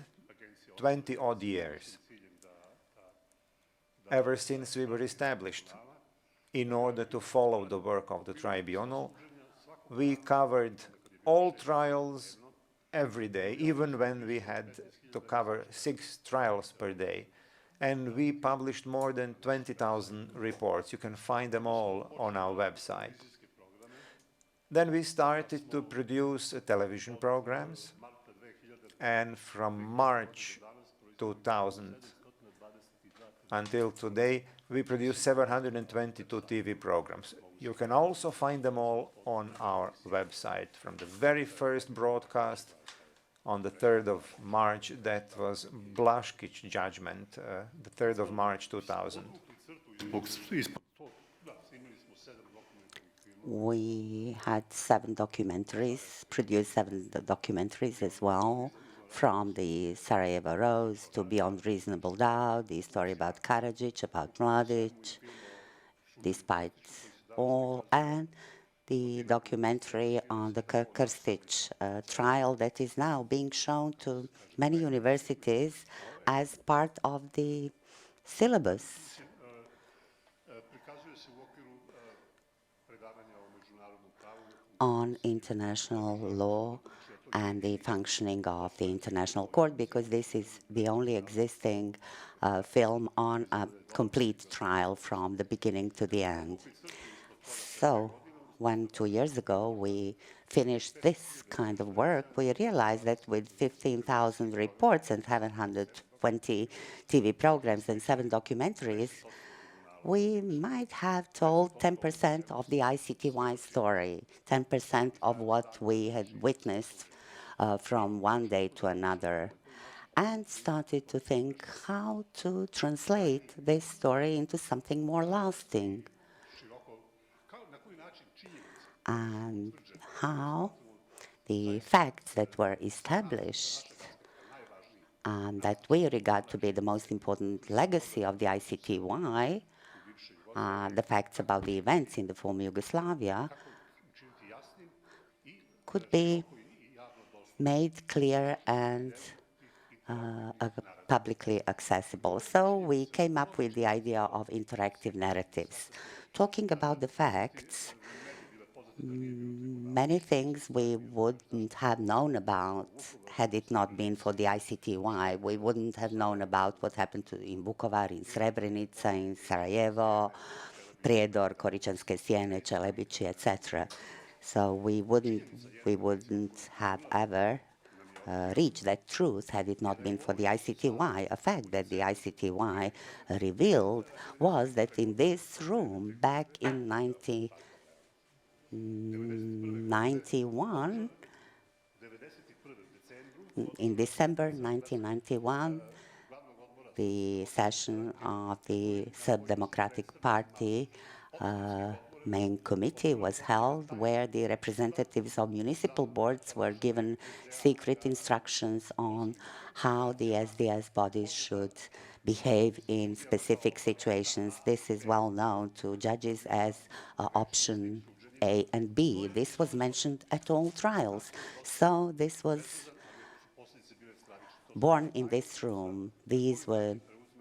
Speaker 20: 20-odd years, ever since we were established, in order to follow the work of the tribunal, we covered all trials every day, even when we had to cover 6 trials per day. And we published more than 20,000 reports. You can find them all on our website. Then we started to produce television programs, and from March 2000 until today, we produced 722 TV programs. You can also find them all on our website. From the very first broadcast on the 3rd of March, that was Blaschke's judgment, the 3rd of March 2000.
Speaker 21: We had 7 documentaries, produced 7 documentaries as well, from the Sarajevo Rose to Beyond Reasonable Doubt, the story about Karadzic, about Mladic, despite all, and the documentary on the Krstić trial that is now being shown to many universities as part of the syllabus. On international law and the functioning of the international court, because this is the only existing film on a complete trial from the beginning to the end. So when 2 years ago we finished this kind of work, we realized that with 15,000 reports and 720 TV programs and 7 documentaries, we might have told 10% of the ICTY story, 10% of what we had witnessed from one day to another, and started to think how to translate this story into something more lasting, and how the facts that were established and that we regard to be the most important legacy of the ICTY, the facts about the events in the former Yugoslavia, could be made clear and publicly accessible. So we came up with the idea of interactive narratives. Talking about the facts, many things we wouldn't have known about had it not been for the ICTY. We wouldn't have known about what happened in Vukovar, in Srebrenica, in Sarajevo, Prijedor, Koričanske Sjene, Čelebići, etc. So we wouldn't have ever reached that truth had it not been for the ICTY. A fact that the ICTY revealed was that in this room, back in 1991, in December 1991, the session of the Serb Democratic Party main committee was held, where the representatives of municipal boards were given secret instructions on how the SDS bodies should behave in specific situations. This is well known to judges as option A and B. This was mentioned at all trials. So this was born in this room. These were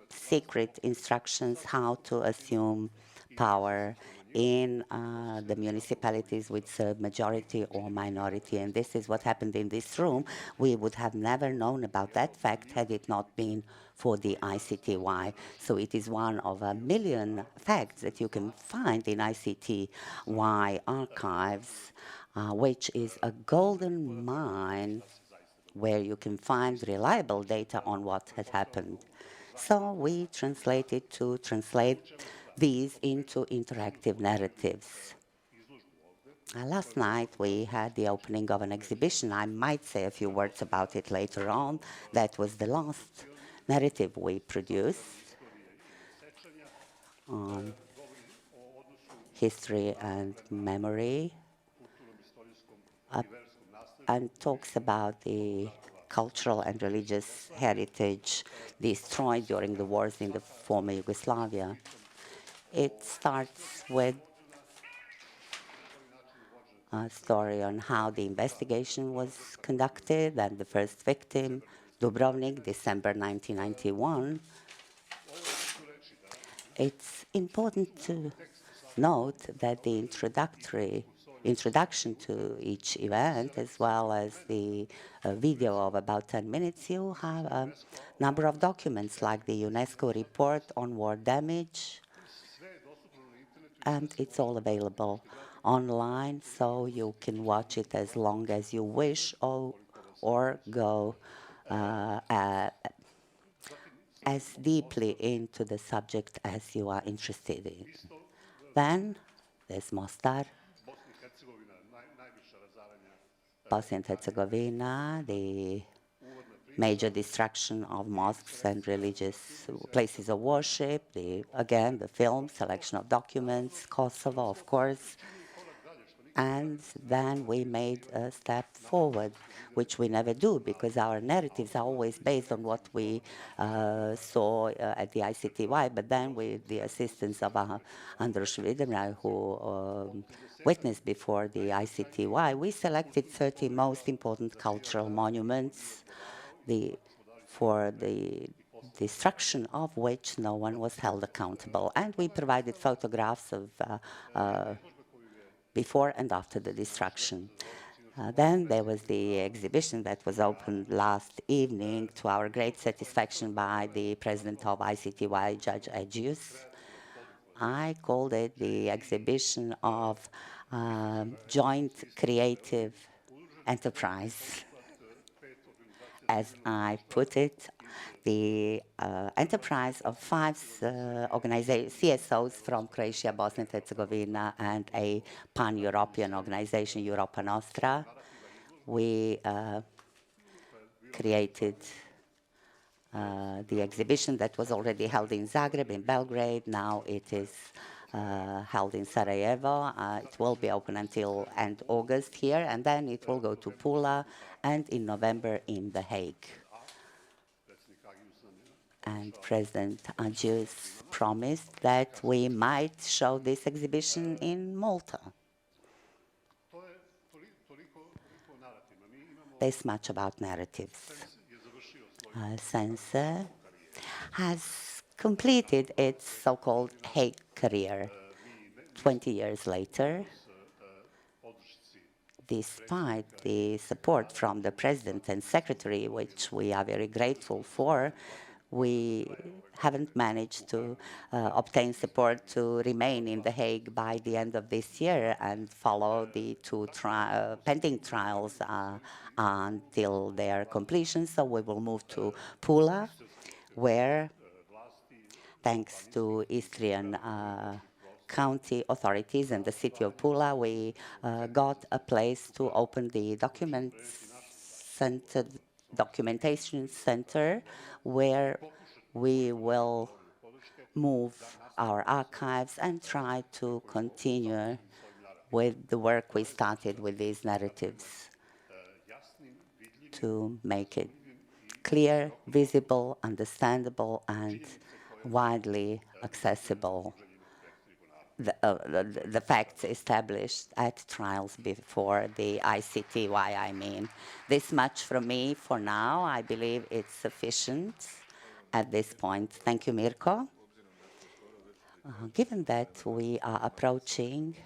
Speaker 21: secret instructions how to assume power in the municipalities with Serb majority or minority. And this is what happened in this room. We would have never known about that fact had it not been for the ICTY. So it is one of a million facts that you can find in ICTY archives, which is a golden mine where you can find reliable data on what had happened. So we translate these into interactive narratives. Last night we had the opening of an exhibition. I might say a few words about it later on. That was the last narrative we produced on history and memory, and talks about the cultural and religious heritage destroyed during the wars in the former Yugoslavia. It starts with a story on how the investigation was conducted and the first victim, Dubrovnik, December 1991. It's important to note that the introduction to each event, as well as the video of about 10 minutes, you have a number of documents like the UNESCO report on war damage, and it's all available online, so you can watch it as long as you wish or go as deeply into the subject as you are interested in. Then there's Mostar, Bosnia and Herzegovina, the major destruction of mosques and religious places of worship, again, the film, selection of documents, Kosovo, of course. And then we made a step forward, which we never do, because our narratives are always based on what we saw at the ICTY, but then with the assistance of Andros Videmraj, who witnessed before the ICTY, we selected 30 most important cultural monuments for the destruction of which no one was held accountable. And we provided photographs of before and after the destruction. Then there was the exhibition that was opened last evening to our great satisfaction by the president of ICTY, Judge Agius. I called it the exhibition of joint creative enterprise. As I put it, the enterprise of 5 CSOs from Croatia, Bosnia and Herzegovina, and a pan-European organization, Europa Nostra. We created the exhibition that was already held in Zagreb, in Belgrade. Now it is held in Sarajevo. It will be open until end August here, and then it will go to Pula, and in November in The Hague. And President Agius promised that we might show this exhibition in Malta. This much about narratives. Sense has completed its so-called Hague career 20 years later. Despite the support from the President and Secretary, which we are very grateful for, we haven't managed to obtain support to remain in The Hague by the end of this year and follow the 2 pending trials until their completion. So we will move to Pula, where, thanks to Istrian county authorities and the city of Pula, we got a place to open the documentation center, where we will move our archives and try to continue with the work we started with these narratives to make it clear, visible, understandable, and widely accessible. The facts established at trials before the ICTY, I mean. This much from me for now. I believe it's sufficient at this point. Thank you, Mirko. Given that we are approaching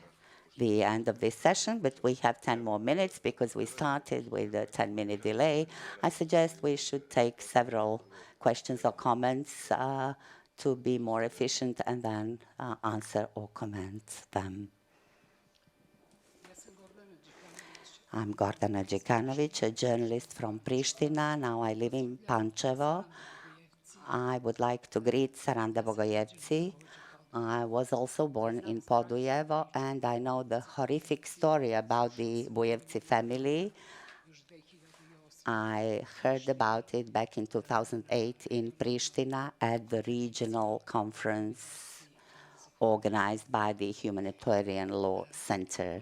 Speaker 21: the end of this session, but we have 10 more minutes because we started with a 10-minute delay, I suggest we should take several questions or comments to be more efficient and then answer or comment them. I'm Gordana Đekanović, a journalist from Pristina. Now I live in Pančevo. I would like to greet Saranda Bogojevci. I was also born in Podujevo, and I know the horrific story about the Bujevci family. I heard about it back in 2008 in Pristina at the regional conference organized by the Humanitarian Law Center.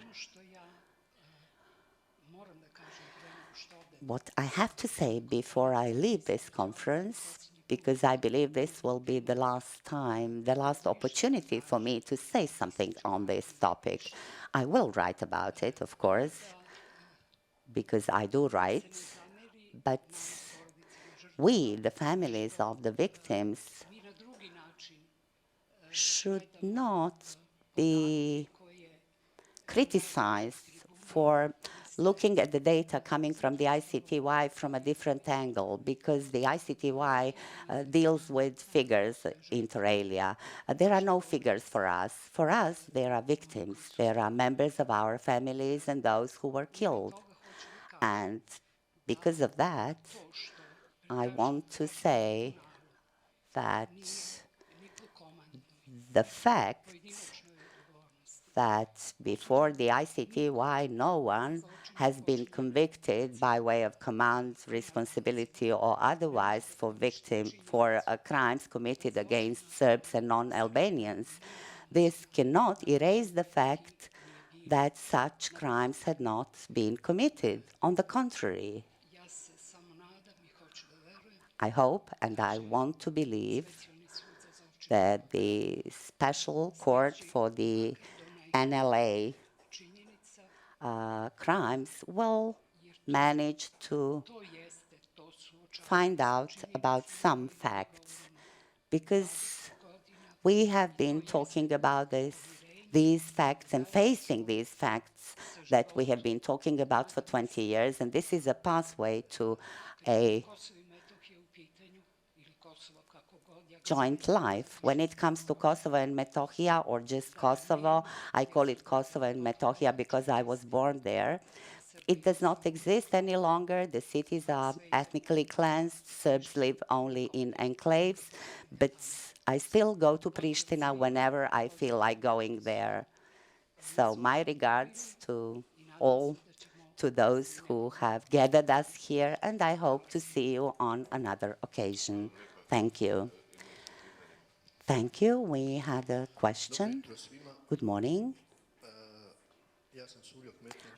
Speaker 21: What I have to say before I leave this conference, because I believe this will be the last time, the last opportunity for me to say something on this topic. I will write about it, of course, because I do write, but we, the families of the victims, should not be criticized for looking at the data coming from the ICTY from a different angle, because the ICTY deals with figures inter alia. There are no figures for us. For us, there are victims. There are members of our families and those who were killed. And because of that, I want to say that the fact that before the ICTY, no one has been convicted by way of command, responsibility, or otherwise for crimes committed against Serbs and Non Albanians. This cannot erase the fact that such crimes had not been committed. On the contrary, I hope and I want to believe that the Special Court for the NLA crimes will manage to find out about some facts, because we have been talking about these facts and facing these facts that we have been talking about for 20 years, and this is a pathway to a joint life. When it comes to Kosovo and Metohija, or just Kosovo, I call it Kosovo and Metohija because I was born there. It does not exist any longer. The cities are ethnically cleansed. Serbs live only in enclaves, but I still go to Pristina whenever I feel like going there. So my regards to all, to those who have gathered us here, and I hope to see you on another occasion. Thank you. Thank you. We had a question. Good morning.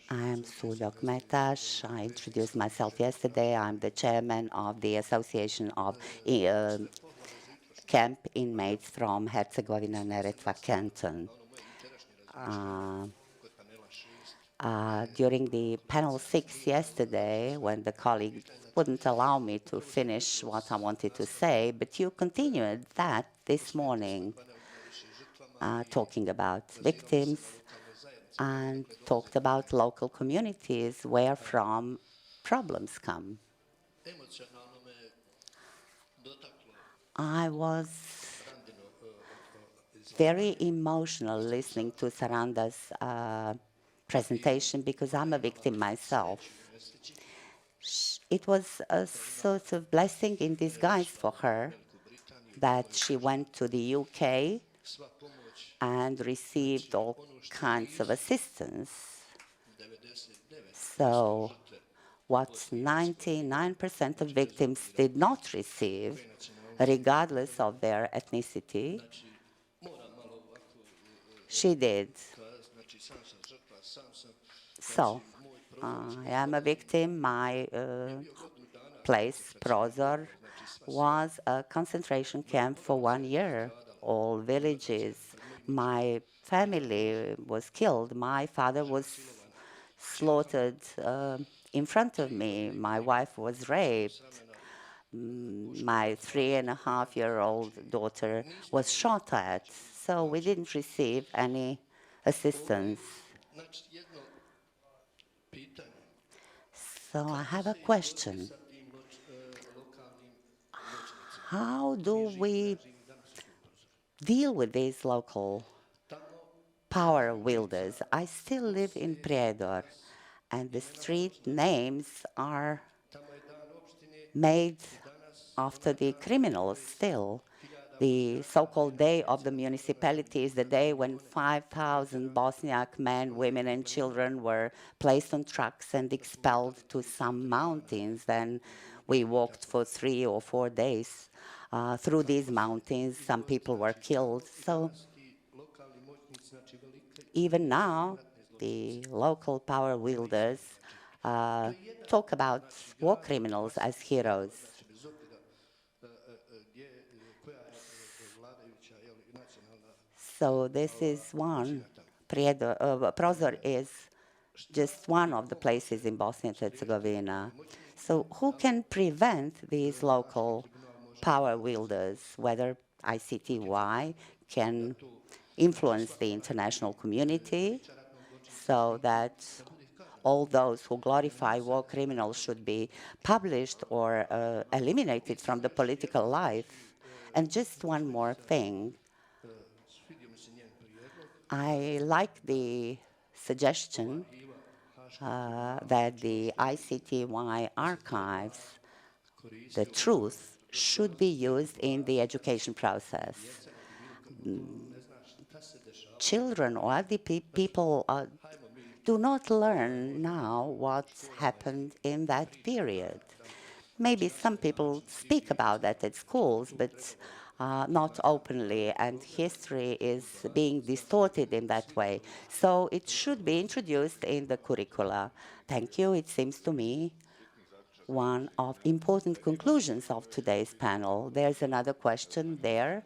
Speaker 21: I'm Suljok Metaš. I introduced myself yesterday. I'm the chairman of the Association of Camp Inmates from Herzegovina-Neretva Canton. During the panel 6 yesterday, when the colleague wouldn't allow me to finish what I wanted to say, but you continued that this morning, talking about victims and talked about local communities where from problems come. I was very emotional listening to Saranda's presentation because I'm a victim myself. It was a sort of blessing in disguise for her that she went to the UK and received all kinds of assistance. So what 99% of victims did not receive, regardless of their ethnicity, she did. So I am a victim. My place, Prozor, was a concentration camp for 1 year. All villages. My family was killed. My father was slaughtered in front of me. My wife was raped. My 3.5-year-old daughter was shot at. So we didn't receive any assistance. So I have a question. How do we deal with these local power wielders? I still live in Prijedor, and the street names are made after the criminals still. The so-called Day of the Municipality is the day when 5,000 Bosniak men, women, and children were placed on trucks and expelled to some mountains. Then we walked for 3 or 4 days through these mountains. Some people were killed. So even now, the local power wielders talk about war criminals as heroes. So this is one. Prozor is just one of the places in Bosnia and Herzegovina. So who can prevent these local power wielders, whether ICTY can influence the international community so that all those who glorify war criminals should be published or eliminated from the political life? And just one more thing. I like the suggestion that the ICTY archives, the truth, should be used in the education process. Children or other people do not learn now what happened in that period. Maybe some people speak about that at schools, but not openly, and history is being distorted in that way. So it should be introduced in the curricula. Thank you. It seems to me one of important conclusions of today's panel. There's another question there,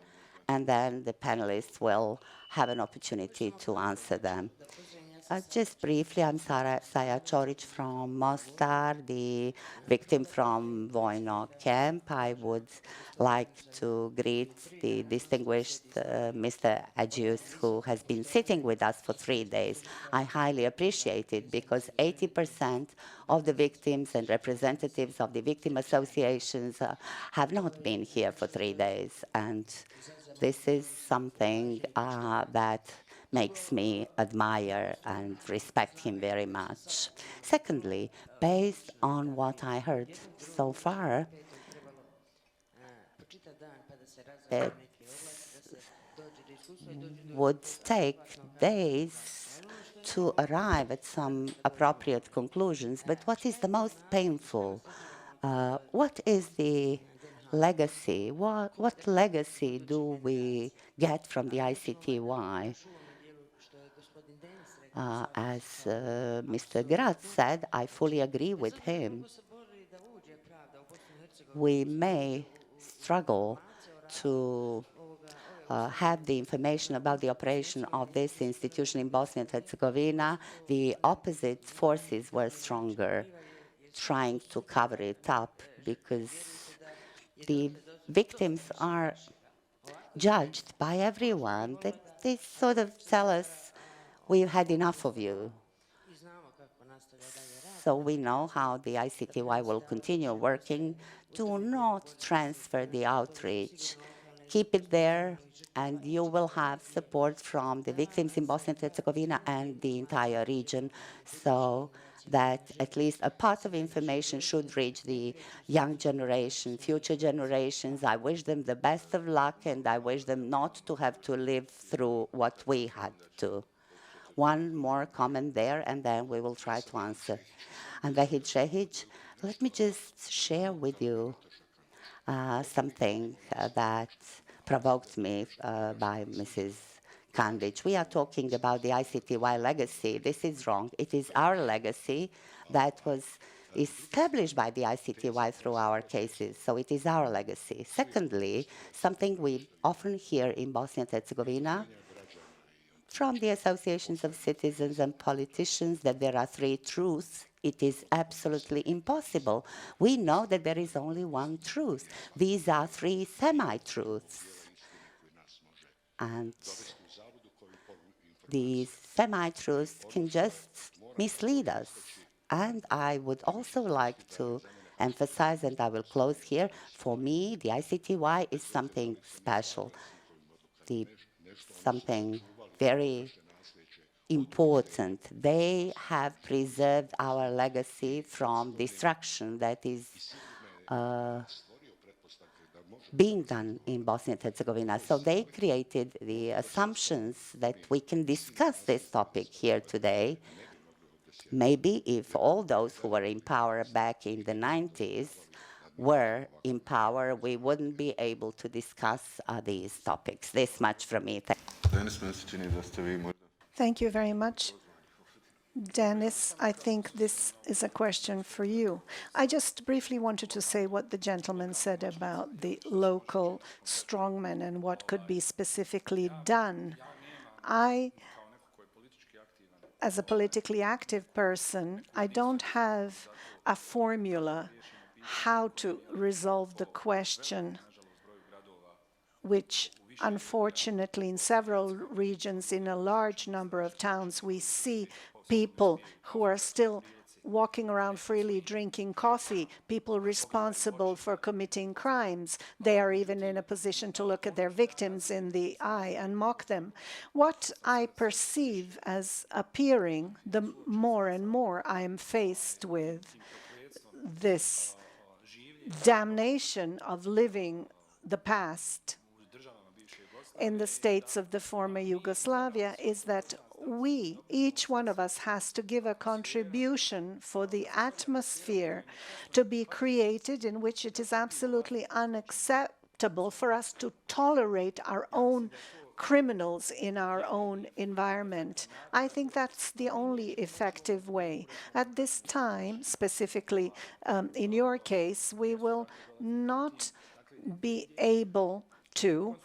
Speaker 21: and then the panelists will have an opportunity to answer them. Just briefly, I'm Saja Čorić from Mostar, the victim from Vojno camp. I would like to greet the distinguished Mr. Agius, who has been sitting with us for 3 days. I highly appreciate it because 80% of the victims and representatives of the victim associations have not been here for 3 days. And this is something that makes me admire and respect him very much. Secondly, based on what I heard so far, it would take days to arrive at some appropriate conclusions. But what is the most painful? What is the legacy? What legacy do we get from the ICTY? As Mr. Graz said, I fully agree with him. We may struggle to have the information about the operation of this institution in Bosnia and Herzegovina. The opposite forces were stronger, trying to cover it up because the victims are judged by everyone. They sort of tell us, we've had enough of you. So we know how the ICTY will continue working. Do not transfer the outreach. Keep it there, and you will have support from the victims in Bosnia and Herzegovina and the entire region, so that at least a part of information should reach the young generation, future generations. I wish them the best of luck, and I wish them not to have to live through what we had to. One more comment there, and then we will try to answer. And Vahid Shehic, let me just share with you something that provoked me by Mrs. Kandic. We are talking about the ICTY legacy. This is wrong. It is our legacy that was established by the ICTY through our cases. So it is our legacy. Secondly, something we often hear in Bosnia and Herzegovina from the associations of citizens and politicians that there are 3 truths. It is absolutely impossible. We know that there is only one truth. These are 3 semi-truths. And these semi-truths can just mislead us. And I would also like to emphasize, and I will close here, for me, the ICTY is something special, something very important. They have preserved our legacy from destruction that is being done in Bosnia and Herzegovina. So they created the assumptions that we can discuss this topic here today. Maybe if all those who were in power back in the 90s were in power, we wouldn't be able to discuss these topics. This much from me.
Speaker 1: Thank you very much. Dennis, I think this is a question for you. I just briefly wanted to say what the gentleman said about the local strongmen and what could be specifically done. I, as a politically active person, I don't have a formula how to resolve the question, which unfortunately in several regions, in a large number of towns, we see people who are still walking around freely drinking coffee, people responsible for committing crimes. They are even in a position to look at their victims in the eye and mock them. What I perceive as appearing, the more and more I am faced with this damnation of living the past in the states of the former Yugoslavia is that we, each one of us, has to give a contribution for the atmosphere to be created in which it is absolutely unacceptable for us to tolerate our own criminals in our own environment. I think that's the only effective way. At this time, specifically in your case, we will not be able to.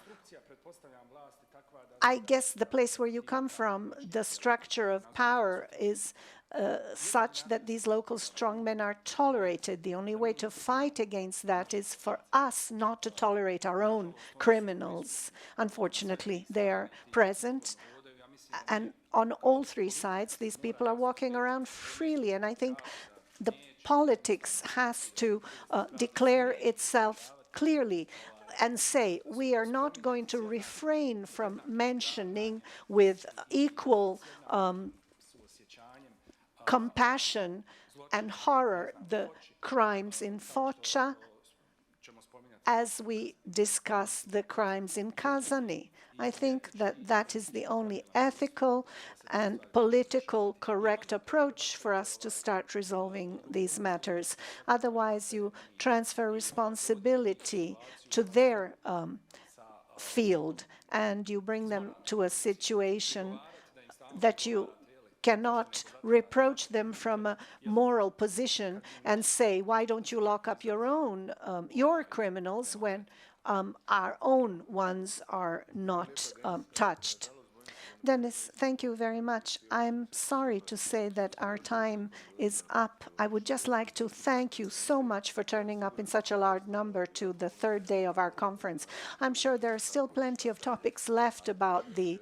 Speaker 1: I guess the place where you come from, the structure of power is such that these local strongmen are tolerated. The only way to fight against that is for us not to tolerate our own criminals. Unfortunately, they are present, and on all three sides, these people are walking around freely, and I think the politics has to declare itself clearly and say, we are not going to refrain from mentioning with equal compassion and horror the crimes in Foča as we discuss the crimes in Kazani. I think that that is the only ethical and political correct approach for us to start resolving these matters. Otherwise, you transfer responsibility to their field, and you bring them to a situation that you cannot reproach them from a moral position and say, why don't you lock up your own, your criminals, when our own ones are not touched. Dennis, thank you very much. I'm sorry to say that our time is up. I would just like to thank you so much for turning up in such a large number to the third day of our conference. I'm sure there are still plenty of topics left about the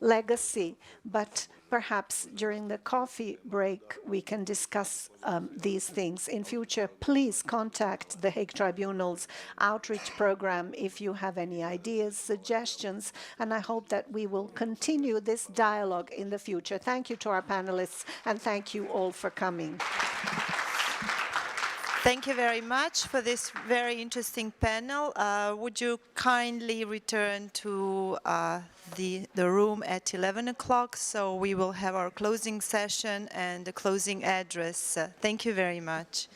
Speaker 1: legacy, but perhaps during the coffee break we can discuss these things. In future, please contact the Hague Tribunal's outreach program if you have any ideas, suggestions, and I hope that we will continue this dialogue in the future. Thank you to our panelists, and thank you all for coming.
Speaker 3: Thank you very much for this very interesting panel. Would you kindly return to the room at 11 o'clock, so we will have our closing session and the closing address. Thank you very much.